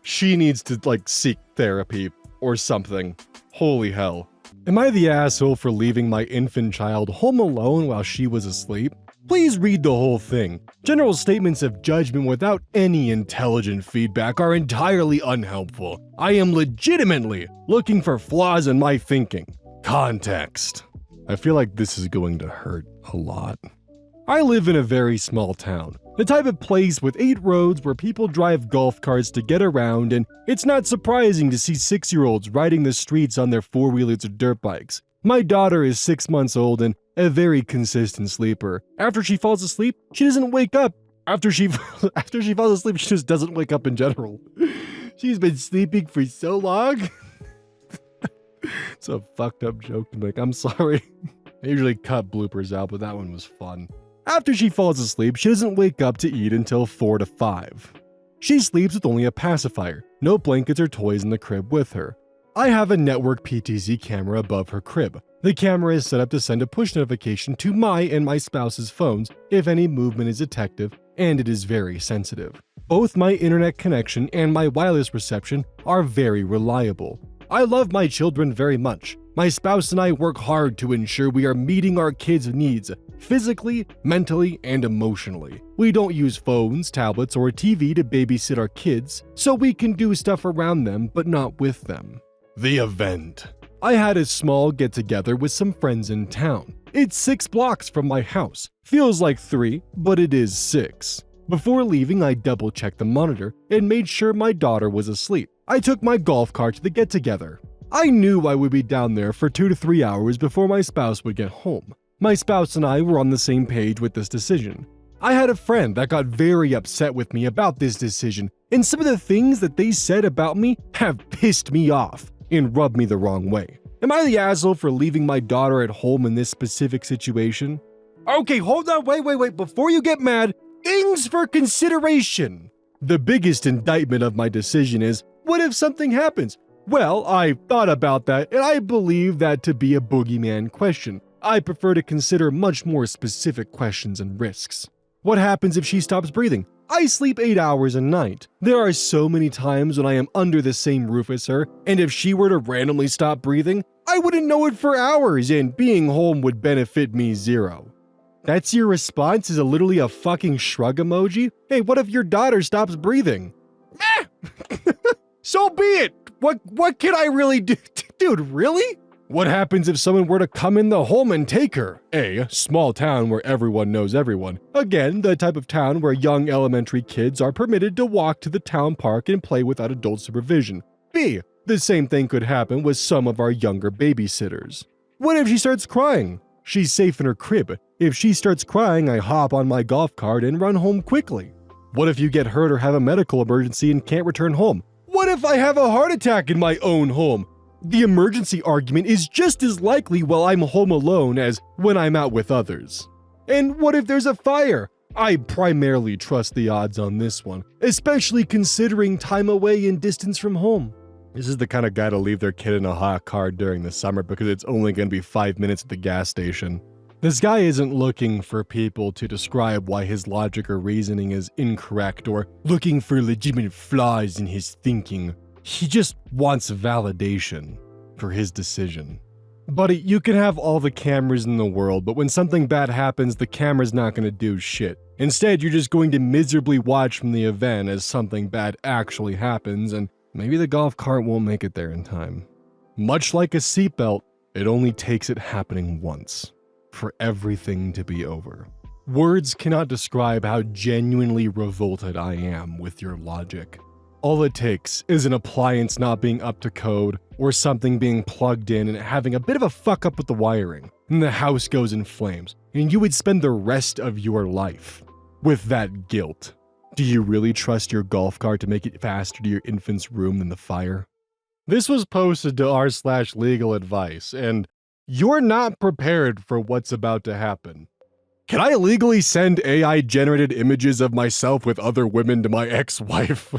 She needs to, like, seek therapy. Or something. Holy hell. Am I the asshole for leaving my infant child home alone while she was asleep? Please read the whole thing. General statements of judgment without any intelligent feedback are entirely unhelpful. I am legitimately looking for flaws in my thinking. Context. I feel like this is going to hurt a lot. I live in a very small town. The type of place with 8 roads where people drive golf carts to get around, and it's not surprising to see 6-year-olds riding the streets on their 4-wheelers or dirt bikes. My daughter is 6 months old and a very consistent sleeper. After she falls asleep, she doesn't wake up. After she falls asleep, she just doesn't wake up in general. She's been sleeping for so long. It's a fucked up joke to make. I'm sorry. I usually cut bloopers out, but that one was fun. After she falls asleep, she doesn't wake up to eat until 4 to 5. She sleeps with only a pacifier, no blankets or toys in the crib with her. I have a network PTZ camera above her crib. The camera is set up to send a push notification to my and my spouse's phones if any movement is detected, and it is very sensitive. Both my internet connection and my wireless reception are very reliable. I love my children very much. My spouse and I work hard to ensure we are meeting our kids' needs, physically, mentally, and emotionally. We don't use phones, tablets, or a TV to babysit our kids, so we can do stuff around them but not with them. The event. I had a small get-together with some friends in town. It's 6 blocks from my house. Feels like 3, but it is 6. Before leaving, I double-checked the monitor and made sure my daughter was asleep. I took my golf cart to the get-together. I knew I would be down there for 2 to 3 hours before my spouse would get home. My spouse and I were on the same page with this decision. I had a friend that got very upset with me about this decision, and some of the things that they said about me have pissed me off and rubbed me the wrong way. Am I the asshole for leaving my daughter at home in this specific situation? Okay, hold on, wait, before you get mad, things for consideration. The biggest indictment of my decision is, what if something happens? Well, I thought about that, and I believe that to be a boogeyman question. I prefer to consider much more specific questions and risks. What happens if she stops breathing? I sleep 8 hours a night. There are so many times when I am under the same roof as her, and if she were to randomly stop breathing, I wouldn't know it for hours, and being home would benefit me zero. That's your response, is literally a fucking shrug emoji? Hey, what if your daughter stops breathing? So be it! What can I really do? Dude, really? What happens if someone were to come in the home and take her? A. Small town where everyone knows everyone. Again, the type of town where young elementary kids are permitted to walk to the town park and play without adult supervision. B. The same thing could happen with some of our younger babysitters. What if she starts crying? She's safe in her crib. If she starts crying, I hop on my golf cart and run home quickly. What if you get hurt or have a medical emergency and can't return home? What if I have a heart attack in my own home? The emergency argument is just as likely while I'm home alone as when I'm out with others. And what if there's a fire? I primarily trust the odds on this one, especially considering time away and distance from home. This is the kind of guy to leave their kid in a hot car during the summer because it's only going to be 5 minutes at the gas station. This guy isn't looking for people to describe why his logic or reasoning is incorrect or looking for legitimate flaws in his thinking. He just wants validation for his decision. Buddy, you can have all the cameras in the world, but when something bad happens, the camera's not going to do shit. Instead, you're just going to miserably watch from the event as something bad actually happens, and maybe the golf cart won't make it there in time. Much like a seatbelt, it only takes it happening once for everything to be over. Words cannot describe how genuinely revolted I am with your logic. All it takes is an appliance not being up to code or something being plugged in and having a bit of a fuck up with the wiring, and the house goes in flames, and you would spend the rest of your life with that guilt. Do you really trust your golf cart to make it faster to your infant's room than the fire? This was posted to r/legal advice, and you're not prepared for what's about to happen. Can I legally send AI-generated images of myself with other women to my ex-wife?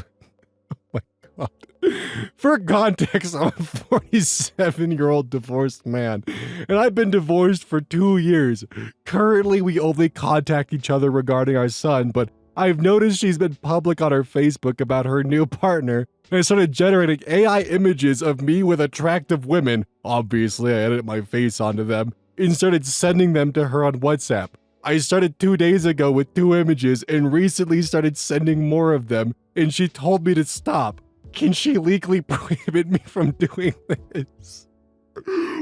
For context, I'm a 47-year-old divorced man, and I've been divorced for 2 years. Currently, we only contact each other regarding our son, but I've noticed she's been public on her Facebook about her new partner, and I started generating AI images of me with attractive women. Obviously, I edited my face onto them, and started sending them to her on WhatsApp. I started 2 days ago with 2 images, and recently started sending more of them, and she told me to stop. Can she legally prohibit me from doing this?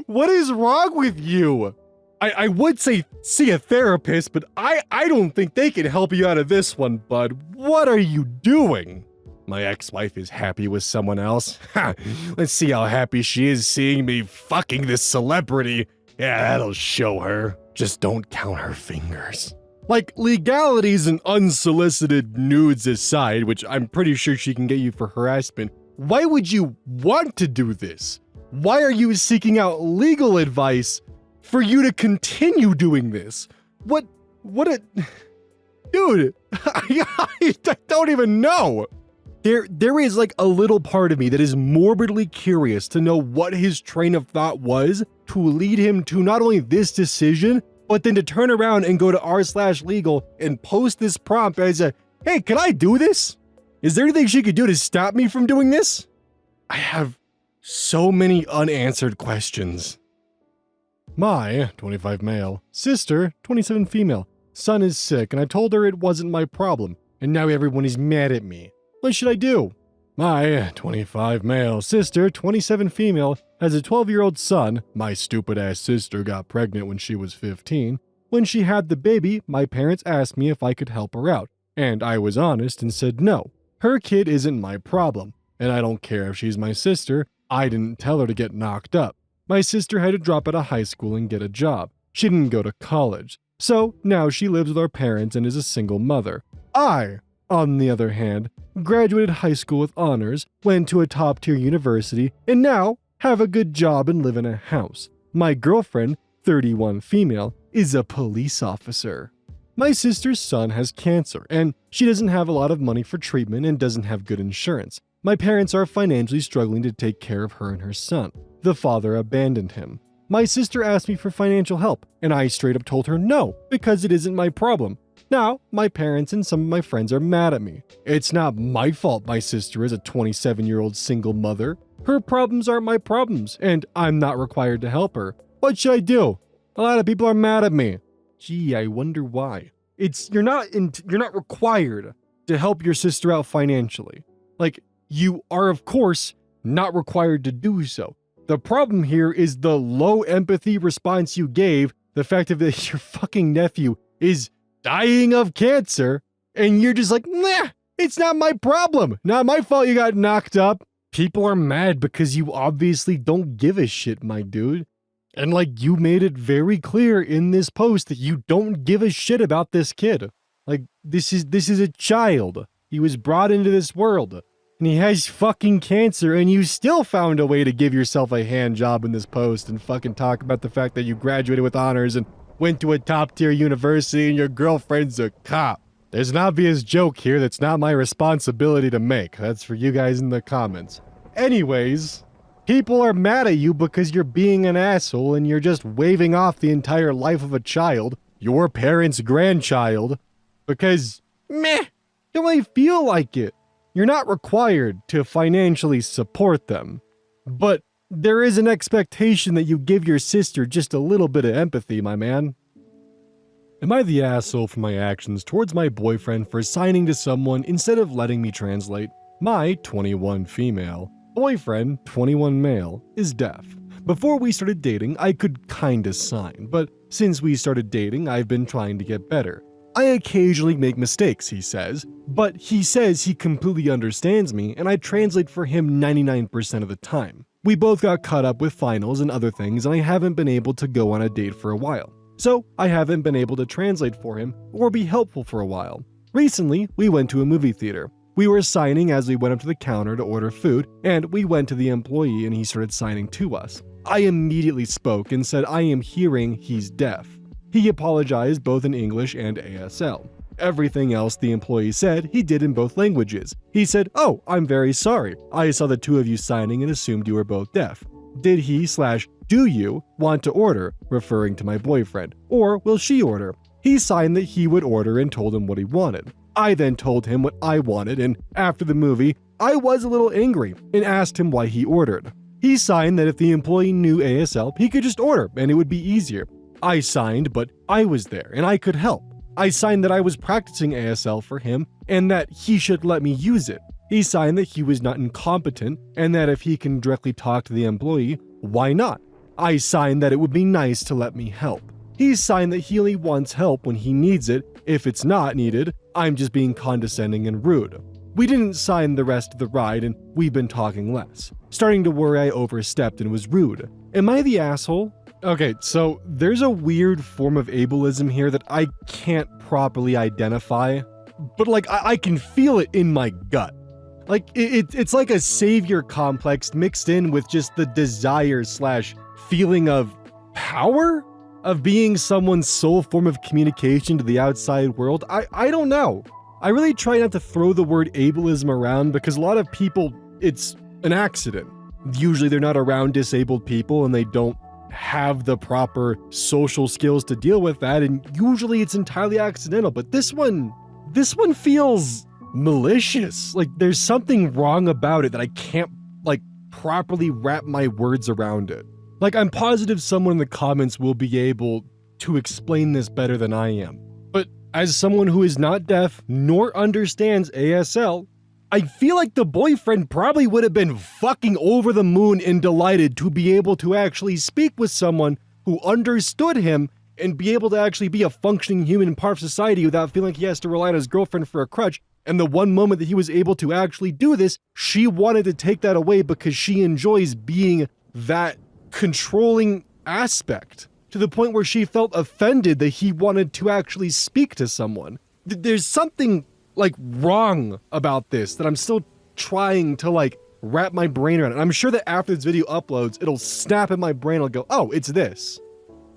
What is wrong with you? I would say see a therapist, but I don't think they can help you out of this one, bud. What are you doing? My ex-wife is happy with someone else. Ha! Let's see how happy she is seeing me fucking this celebrity. Yeah, that'll show her. Just don't count her fingers. Like, legalities and unsolicited nudes aside, which I'm pretty sure she can get you for harassment, why would you want to do this? Why are you seeking out legal advice for you to continue doing this? What What a... Dude, I don't even know. There is like a little part of me that is morbidly curious to know what his train of thought was to lead him to not only this decision, but then to turn around and go to r/legal and post this prompt as a, hey, can I do this? Is there anything she could do to stop me from doing this? I have so many unanswered questions. My 25 male, sister 27 female, son is sick and I told her it wasn't my problem, and now everyone is mad at me. What should I do? My 25 male, sister 27 female, has a 12-year-old son. My stupid-ass sister got pregnant when she was 15. When she had the baby, my parents asked me if I could help her out, and I was honest and said no. Her kid isn't my problem, and I don't care if she's my sister. I didn't tell her to get knocked up. My sister had to drop out of high school and get a job. She didn't go to college. So now she lives with our parents and is a single mother. I, on the other hand, graduated high school with honors, went to a top-tier university, and now have a good job and live in a house. My girlfriend, 31 female, is a police officer. My sister's son has cancer, and she doesn't have a lot of money for treatment and doesn't have good insurance. My parents are financially struggling to take care of her and her son. The father abandoned him. My sister asked me for financial help, and I straight up told her no, because it isn't my problem. Now, my parents and some of my friends are mad at me. It's not my fault my sister is a 27-year-old single mother. Her problems aren't my problems, and I'm not required to help her. What should I do? A lot of people are mad at me. Gee, I wonder why. You're not required to help your sister out financially. Like, you are, of course, not required to do so. The problem here is the low empathy response you gave, the fact that your fucking nephew is dying of cancer, and you're just like, nah, it's not my problem. Not my fault you got knocked up. People are mad because you obviously don't give a shit, my dude. And like, you made it very clear in this post that you don't give a shit about this kid. Like, this is a child. He was brought into this world, and he has fucking cancer, and you still found a way to give yourself a hand job in this post and fucking talk about the fact that you graduated with honors and went to a top-tier university and your girlfriend's a cop. There's an obvious joke here that's not my responsibility to make. That's for you guys in the comments. Anyways, people are mad at you because you're being an asshole and you're just waving off the entire life of a child, your parents' grandchild, because, meh, don't really feel like it. You're not required to financially support them, but there is an expectation that you give your sister just a little bit of empathy, my man. Am I the asshole for my actions towards my boyfriend for signing to someone instead of letting me translate? My 21 female boyfriend, 21 male, is deaf. Before we started dating, I could kinda sign, but since we started dating, I've been trying to get better. I occasionally make mistakes, he says, but he says he completely understands me and I translate for him 99% of the time. We both got caught up with finals and other things and I haven't been able to go on a date for a while. So I haven't been able to translate for him or be helpful for a while. Recently, we went to a movie theater. We were signing as we went up to the counter to order food, and we went to the employee and he started signing to us. I immediately spoke and said I am hearing he's deaf. He apologized both in English and ASL. Everything else the employee said he did in both languages. He said, "Oh, I'm very sorry. I saw the two of you signing and assumed you were both deaf. Did he/do you want to order?" referring to my boyfriend. "Or will she order?" He signed that he would order and told him what he wanted. I then told him what I wanted, and after the movie, I was a little angry and asked him why he ordered. He signed that if the employee knew ASL, he could just order and it would be easier. I signed, but I was there and I could help. I signed that I was practicing ASL for him and that he should let me use it. He signed that he was not incompetent and that if he can directly talk to the employee, why not? I signed that it would be nice to let me help. He signed that he only wants help when he needs it. If it's not needed, I'm just being condescending and rude. We didn't sign the rest of the ride and we've been talking less. Starting to worry I overstepped and was rude. Am I the asshole? Okay, so there's a weird form of ableism here that I can't properly identify, but like I can feel it in my gut. Like it's like a savior complex mixed in with just the desire/feeling of power? of being someone's sole form of communication to the outside world, I don't know. I really try not to throw the word ableism around because a lot of people, it's an accident. Usually they're not around disabled people and they don't have the proper social skills to deal with that, and usually it's entirely accidental. But this one feels malicious. Like there's something wrong about it that I can't properly wrap my words around it. Like I'm positive someone in the comments will be able to explain this better than I am. But as someone who is not deaf nor understands ASL, I feel like the boyfriend probably would have been fucking over the moon and delighted to be able to actually speak with someone who understood him and be able to actually be a functioning human part of society without feeling like he has to rely on his girlfriend for a crutch. And the one moment that he was able to actually do this, she wanted to take that away because she enjoys being that controlling aspect, to the point where she felt offended that he wanted to actually speak to someone. There's something wrong about this that I'm still trying to wrap my brain around. And I'm sure that after this video uploads, it'll snap in my brain. I'll go, oh, it's this.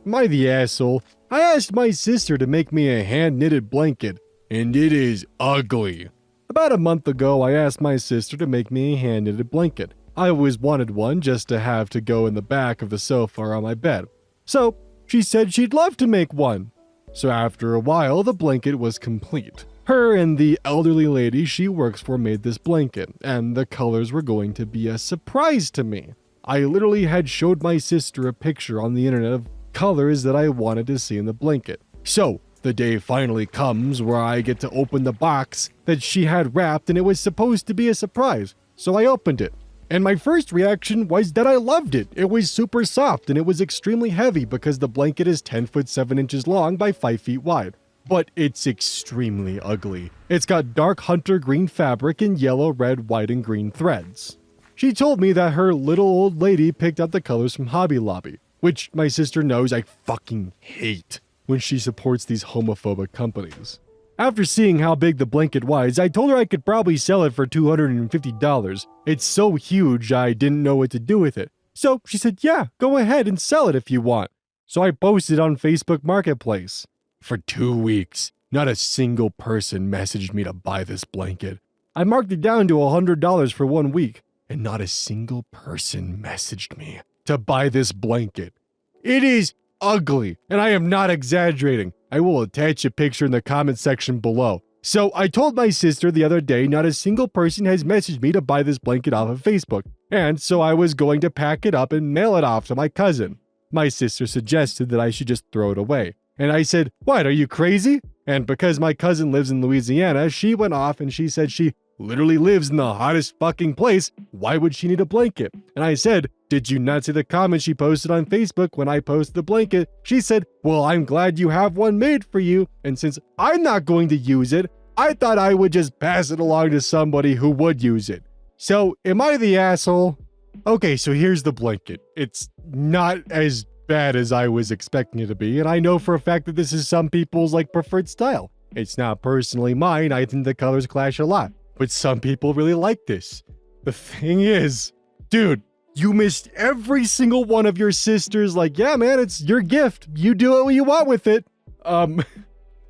Am I the asshole? I asked my sister to make me a hand-knitted blanket, and it is ugly. About a month ago, I asked my sister to make me a hand-knitted blanket. I always wanted one just to have to go in the back of the sofa or on my bed. So she said she'd love to make one. So after a while, the blanket was complete. Her and the elderly lady she works for made this blanket, and the colors were going to be a surprise to me. I literally had showed my sister a picture on the internet of colors that I wanted to see in the blanket. So the day finally comes where I get to open the box that she had wrapped, and it was supposed to be a surprise. So I opened it. And my first reaction was that I loved it. It was super soft and it was extremely heavy because the blanket is 10 foot 7 inches long by 5 feet wide. But it's extremely ugly. It's got dark hunter green fabric and yellow, red, white, and green threads. She told me that her little old lady picked out the colors from Hobby Lobby, which my sister knows I fucking hate when she supports these homophobic companies. After seeing how big the blanket was, I told her I could probably sell it for $250. It's so huge I didn't know what to do with it. So she said, yeah, go ahead and sell it if you want. So I posted on Facebook Marketplace. For 2 weeks, not a single person messaged me to buy this blanket. I marked it down to $100 for 1 week, and not a single person messaged me to buy this blanket. It is ugly, and I am not exaggerating. I will attach a picture in the comment section below. So I told my sister the other day not a single person has messaged me to buy this blanket off of Facebook, and so I was going to pack it up and mail it off to my cousin. My sister suggested that I should just throw it away, and I said, what, are you crazy? And because my cousin lives in Louisiana, she went off and she said she literally lives in the hottest fucking place. Why would she need a blanket? And I said, did you not see the comment she posted on Facebook when I posted the blanket? She said, well, I'm glad you have one made for you. And since I'm not going to use it, I thought I would just pass it along to somebody who would use it. So am I the asshole? Okay, so here's the blanket. It's not as bad as I was expecting it to be. And I know for a fact that this is some people's preferred style. It's not personally mine. I think the colors clash a lot. But some people really like this. The thing is, dude, you missed every single one of your sisters. Yeah, man, it's your gift. You do what you want with it.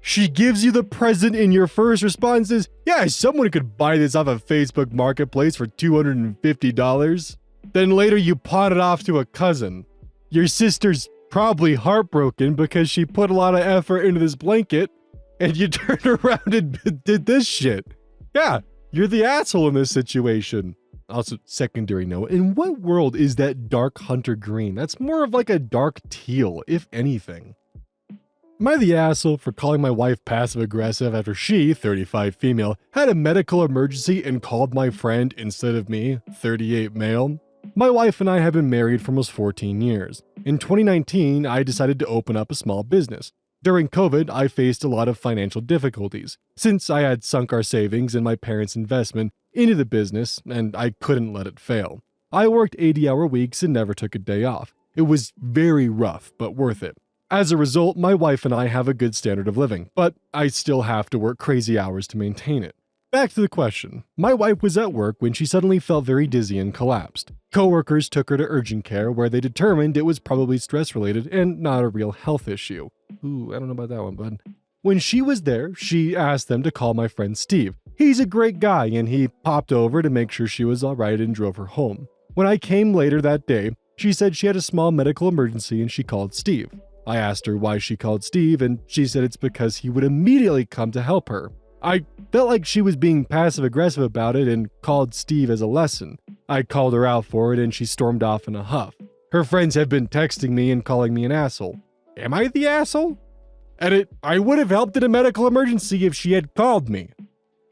She gives you the present and your first response is, yeah, someone could buy this off of Facebook Marketplace for $250. Then later you pawn it off to a cousin. Your sister's probably heartbroken because she put a lot of effort into this blanket and you turned around and did this shit. Yeah. You're the asshole in this situation. Also, secondary note, in what world is that dark hunter green? That's more of a dark teal, if anything. Am I the asshole for calling my wife passive-aggressive after she, 35 female, had a medical emergency and called my friend instead of me, 38 male? My wife and I have been married for almost 14 years. In 2019, I decided to open up a small business. During COVID, I faced a lot of financial difficulties, since I had sunk our savings and my parents' investment into the business, and I couldn't let it fail. I worked 80-hour weeks and never took a day off. It was very rough, but worth it. As a result, my wife and I have a good standard of living, but I still have to work crazy hours to maintain it. Back to the question. My wife was at work when she suddenly felt very dizzy and collapsed. Coworkers took her to urgent care where they determined it was probably stress-related and not a real health issue. Ooh, I don't know about that one, bud. When she was there, she asked them to call my friend Steve. He's a great guy, and he popped over to make sure she was alright and drove her home. When I came later that day, she said she had a small medical emergency and she called Steve. I asked her why she called Steve, and she said it's because he would immediately come to help her. I felt like she was being passive-aggressive about it and called Steve as a lesson. I called her out for it and she stormed off in a huff. Her friends have been texting me and calling me an asshole. Am I the asshole? Edit, I would have helped in a medical emergency if she had called me.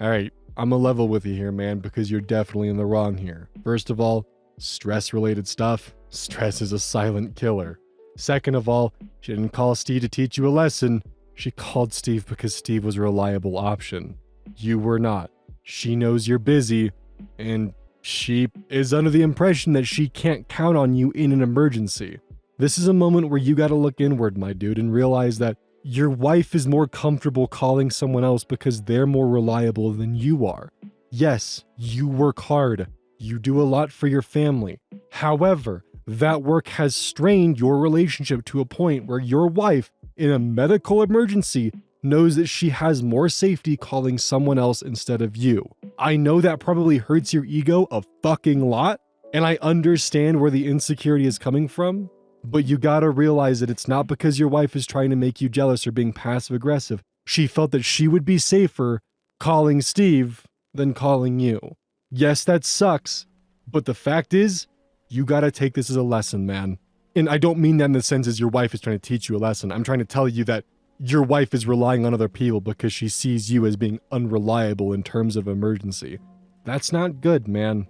Alright, I'm gonna level with you here, man, because you're definitely in the wrong here. First of all, stress-related stuff. Stress is a silent killer. Second of all, she didn't call Steve to teach you a lesson. She called Steve because Steve was a reliable option. You were not. She knows you're busy, and she is under the impression that she can't count on you in an emergency. This is a moment where you gotta look inward, my dude, and realize that your wife is more comfortable calling someone else because they're more reliable than you are. Yes, you work hard. You do a lot for your family. However, that work has strained your relationship to a point where your wife, in a medical emergency, knows that she has more safety calling someone else instead of you. I know that probably hurts your ego a fucking lot, and I understand where the insecurity is coming from, but you gotta realize that it's not because your wife is trying to make you jealous or being passive-aggressive. She felt that she would be safer calling Steve than calling you. Yes, that sucks, but the fact is, you gotta take this as a lesson, man. And I don't mean that in the sense as your wife is trying to teach you a lesson. I'm trying to tell you that your wife is relying on other people because she sees you as being unreliable in terms of emergency. That's not good, man.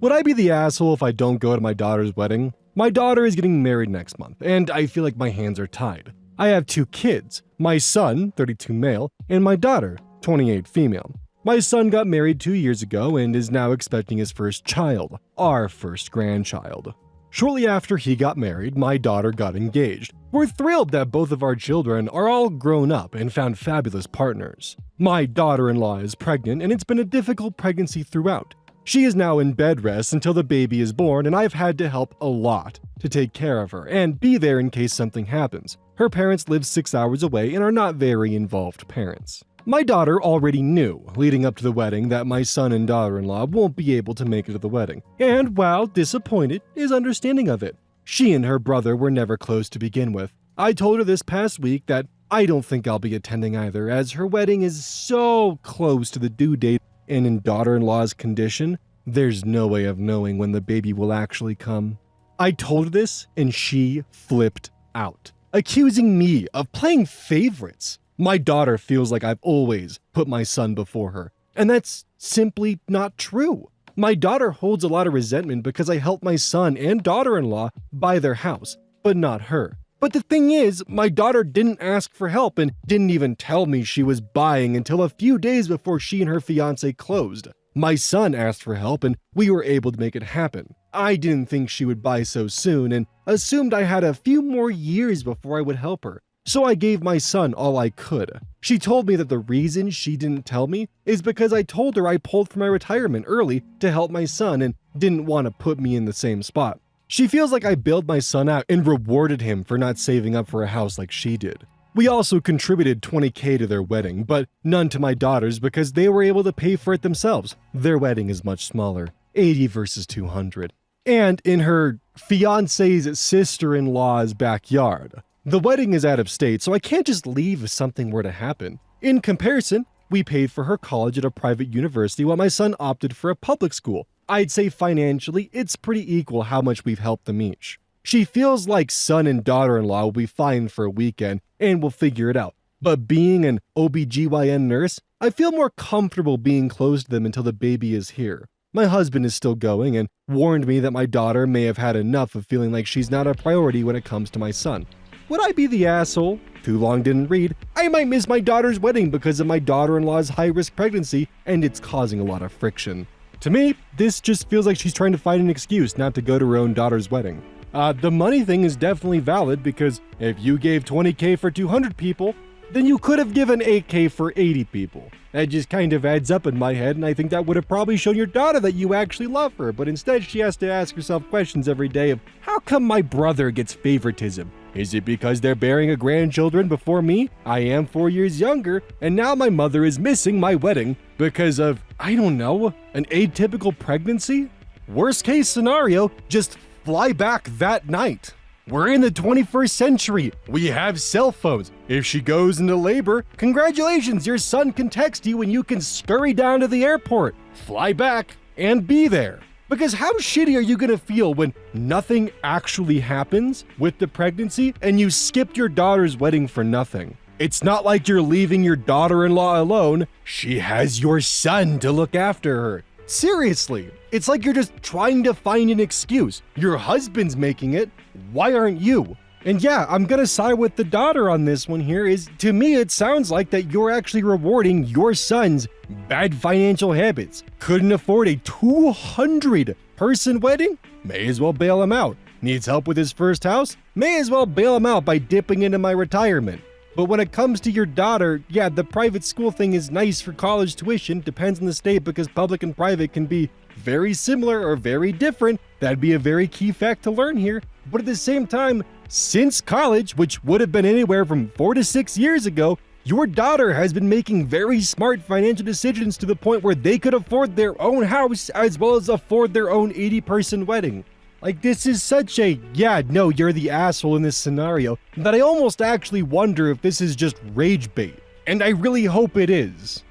Would I be the asshole if I don't go to my daughter's wedding? My daughter is getting married next month, and I feel like my hands are tied. I have 2 kids, my son, 32 male, and my daughter, 28 female. My son got married 2 years ago and is now expecting his first child, our first grandchild. Shortly after he got married, my daughter got engaged. We're thrilled that both of our children are all grown up and found fabulous partners. My daughter-in-law is pregnant, and it's been a difficult pregnancy throughout. She is now in bed rest until the baby is born, and I've had to help a lot to take care of her and be there in case something happens. Her parents live 6 hours away and are not very involved parents. My daughter already knew, leading up to the wedding, that my son and daughter-in-law won't be able to make it to the wedding, and while disappointed, is understanding of it. She and her brother were never close to begin with. I told her this past week that I don't think I'll be attending either, as her wedding is so close to the due date, and in daughter-in-law's condition, there's no way of knowing when the baby will actually come. I told her this, and she flipped out, accusing me of playing favorites. My daughter feels like I've always put my son before her, and that's simply not true. My daughter holds a lot of resentment because I helped my son and daughter-in-law buy their house, but not her. But the thing is, my daughter didn't ask for help and didn't even tell me she was buying until a few days before she and her fiancé closed. My son asked for help and we were able to make it happen. I didn't think she would buy so soon and assumed I had a few more years before I would help her. So I gave my son all I could. She told me that the reason she didn't tell me is because I told her I pulled from my retirement early to help my son and didn't want to put me in the same spot. She feels like I bailed my son out and rewarded him for not saving up for a house like she did. We also contributed $20,000 to their wedding, but none to my daughters because they were able to pay for it themselves. Their wedding is much smaller, 80 versus 200. And in her fiance's sister-in-law's backyard. The wedding is out of state, so I can't just leave if something were to happen. In comparison, we paid for her college at a private university while my son opted for a public school. I'd say financially, it's pretty equal how much we've helped them each. She feels like son and daughter-in-law will be fine for a weekend and we'll figure it out. But being an OBGYN nurse, I feel more comfortable being close to them until the baby is here. My husband is still going and warned me that my daughter may have had enough of feeling like she's not a priority when it comes to my son. Would I be the asshole? Too long didn't read. I might miss my daughter's wedding because of my daughter-in-law's high-risk pregnancy and it's causing a lot of friction. To me, this just feels like she's trying to find an excuse not to go to her own daughter's wedding. The money thing is definitely valid because if you gave $20,000 for 200 people, then you could have given 8K for 80 people. That just kind of adds up in my head, and I think that would have probably shown your daughter that you actually love her, but instead she has to ask herself questions every day of, how come my brother gets favoritism? Is it because they're bearing a grandchildren before me? I am 4 years younger, and now my mother is missing my wedding because of, I don't know, an atypical pregnancy? Worst case scenario, just fly back that night. We're in the 21st century. We have cell phones. If she goes into labor, congratulations, your son can text you and you can scurry down to the airport, fly back, and be there. Because how shitty are you gonna feel when nothing actually happens with the pregnancy and you skipped your daughter's wedding for nothing? It's not like you're leaving your daughter-in-law alone. She has your son to look after her. Seriously, it's like you're just trying to find an excuse. Your husband's making it. Why aren't you? And yeah, I'm gonna side with the daughter on this one here. To me, it sounds like that you're actually rewarding your son's bad financial habits. Couldn't afford a 200-person wedding? May as well bail him out. Needs help with his first house? May as well bail him out by dipping into my retirement. But when it comes to your daughter, yeah, the private school thing is nice for college tuition, depends on the state because public and private can be very similar or very different. That'd be a very key fact to learn here. But at the same time, since college, which would have been anywhere from 4 to 6 years ago, your daughter has been making very smart financial decisions to the point where they could afford their own house as well as afford their own 80-person wedding. Like, this is such a, yeah, no, you're the asshole in this scenario, that I almost actually wonder if this is just rage bait. And I really hope it is.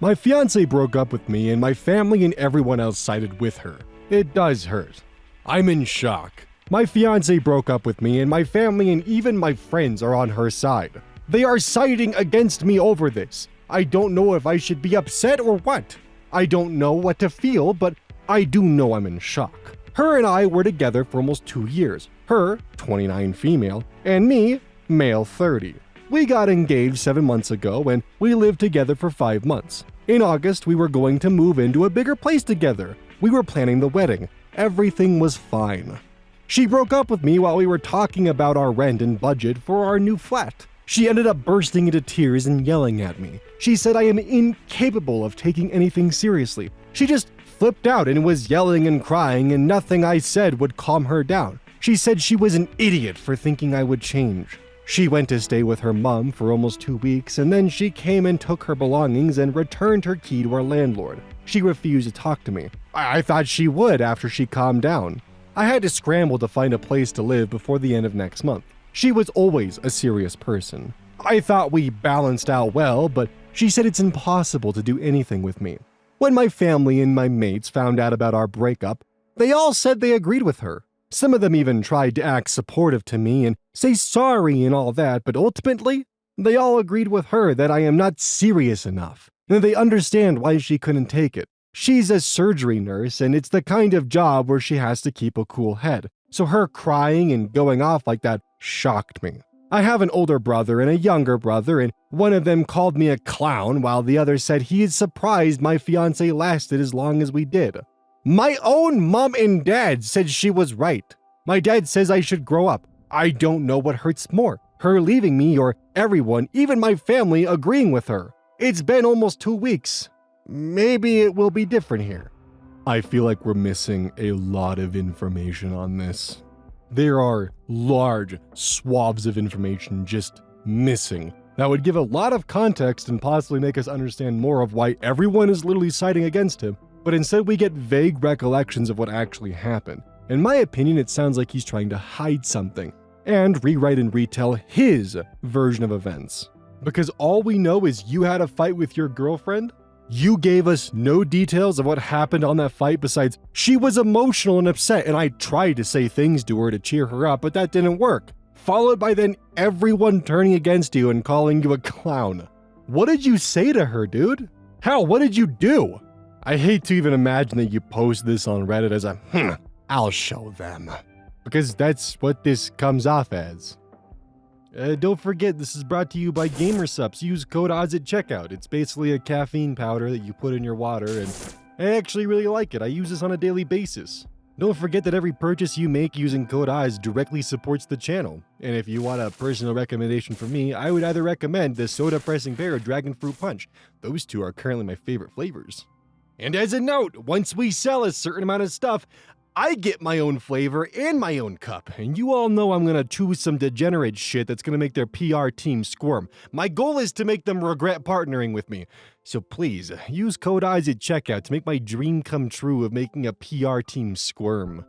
My fiance broke up with me and my family and everyone else sided with her. It does hurt. I'm in shock. My fiance broke up with me and my family and even my friends are on her side. They are siding against me over this. I don't know if I should be upset or what. I don't know what to feel, but I do know I'm in shock. Her and I were together for almost 2 years. Her, 29 female, and me, male 30. We got engaged 7 months ago and we lived together for 5 months. In August, we were going to move into a bigger place together. We were planning the wedding. Everything was fine. She broke up with me while we were talking about our rent and budget for our new flat. She ended up bursting into tears and yelling at me. She said I am incapable of taking anything seriously. She just flipped out and was yelling and crying, and nothing I said would calm her down. She said she was an idiot for thinking I would change. She went to stay with her mom for almost 2 weeks, and then she came and took her belongings and returned her key to our landlord. She refused to talk to me. I thought she would after she calmed down. I had to scramble to find a place to live before the end of next month. She was always a serious person. I thought we balanced out well, but she said it's impossible to do anything with me. When my family and my mates found out about our breakup, they all said they agreed with her. Some of them even tried to act supportive to me and say sorry and all that, but ultimately, they all agreed with her that I am not serious enough, and they understand why she couldn't take it. She's a surgery nurse, and it's the kind of job where she has to keep a cool head. So her crying and going off like that shocked me. I have an older brother and a younger brother, and one of them called me a clown while the other said he is surprised my fiance lasted as long as we did. My own mom and dad said she was right. My dad says I should grow up. I don't know what hurts more, her leaving me or everyone, even my family, agreeing with her. It's been almost 2 weeks. Maybe it will be different here. I feel like we're missing a lot of information on this. There are large swaths of information just missing that would give a lot of context and possibly make us understand more of why everyone is literally siding against him, but instead we get vague recollections of what actually happened. In my opinion, it sounds like he's trying to hide something and rewrite and retell his version of events. Because all we know is you had a fight with your girlfriend. You gave us no details of what happened on that fight besides she was emotional and upset and I tried to say things to her to cheer her up, but that didn't work. Followed by then everyone turning against you and calling you a clown. What did you say to her, dude? Hell, what did you do? I hate to even imagine that you post this on Reddit as a, I'll show them. Because that's what this comes off as. Don't forget, this is brought to you by GamerSupps. Use code ODDS at checkout. It's basically a caffeine powder that you put in your water, and I actually really like it. I use this on a daily basis. Don't forget that every purchase you make using code EYES directly supports the channel. And if you want a personal recommendation from me, I would either recommend the Soda Pressing Pear or Dragon Fruit Punch. Those two are currently my favorite flavors. And as a note, once we sell a certain amount of stuff, I get my own flavor and my own cup, and you all know I'm gonna choose some degenerate shit that's gonna make their PR team squirm. My goal is to make them regret partnering with me. So please, use code EYES at checkout to make my dream come true of making a PR team squirm.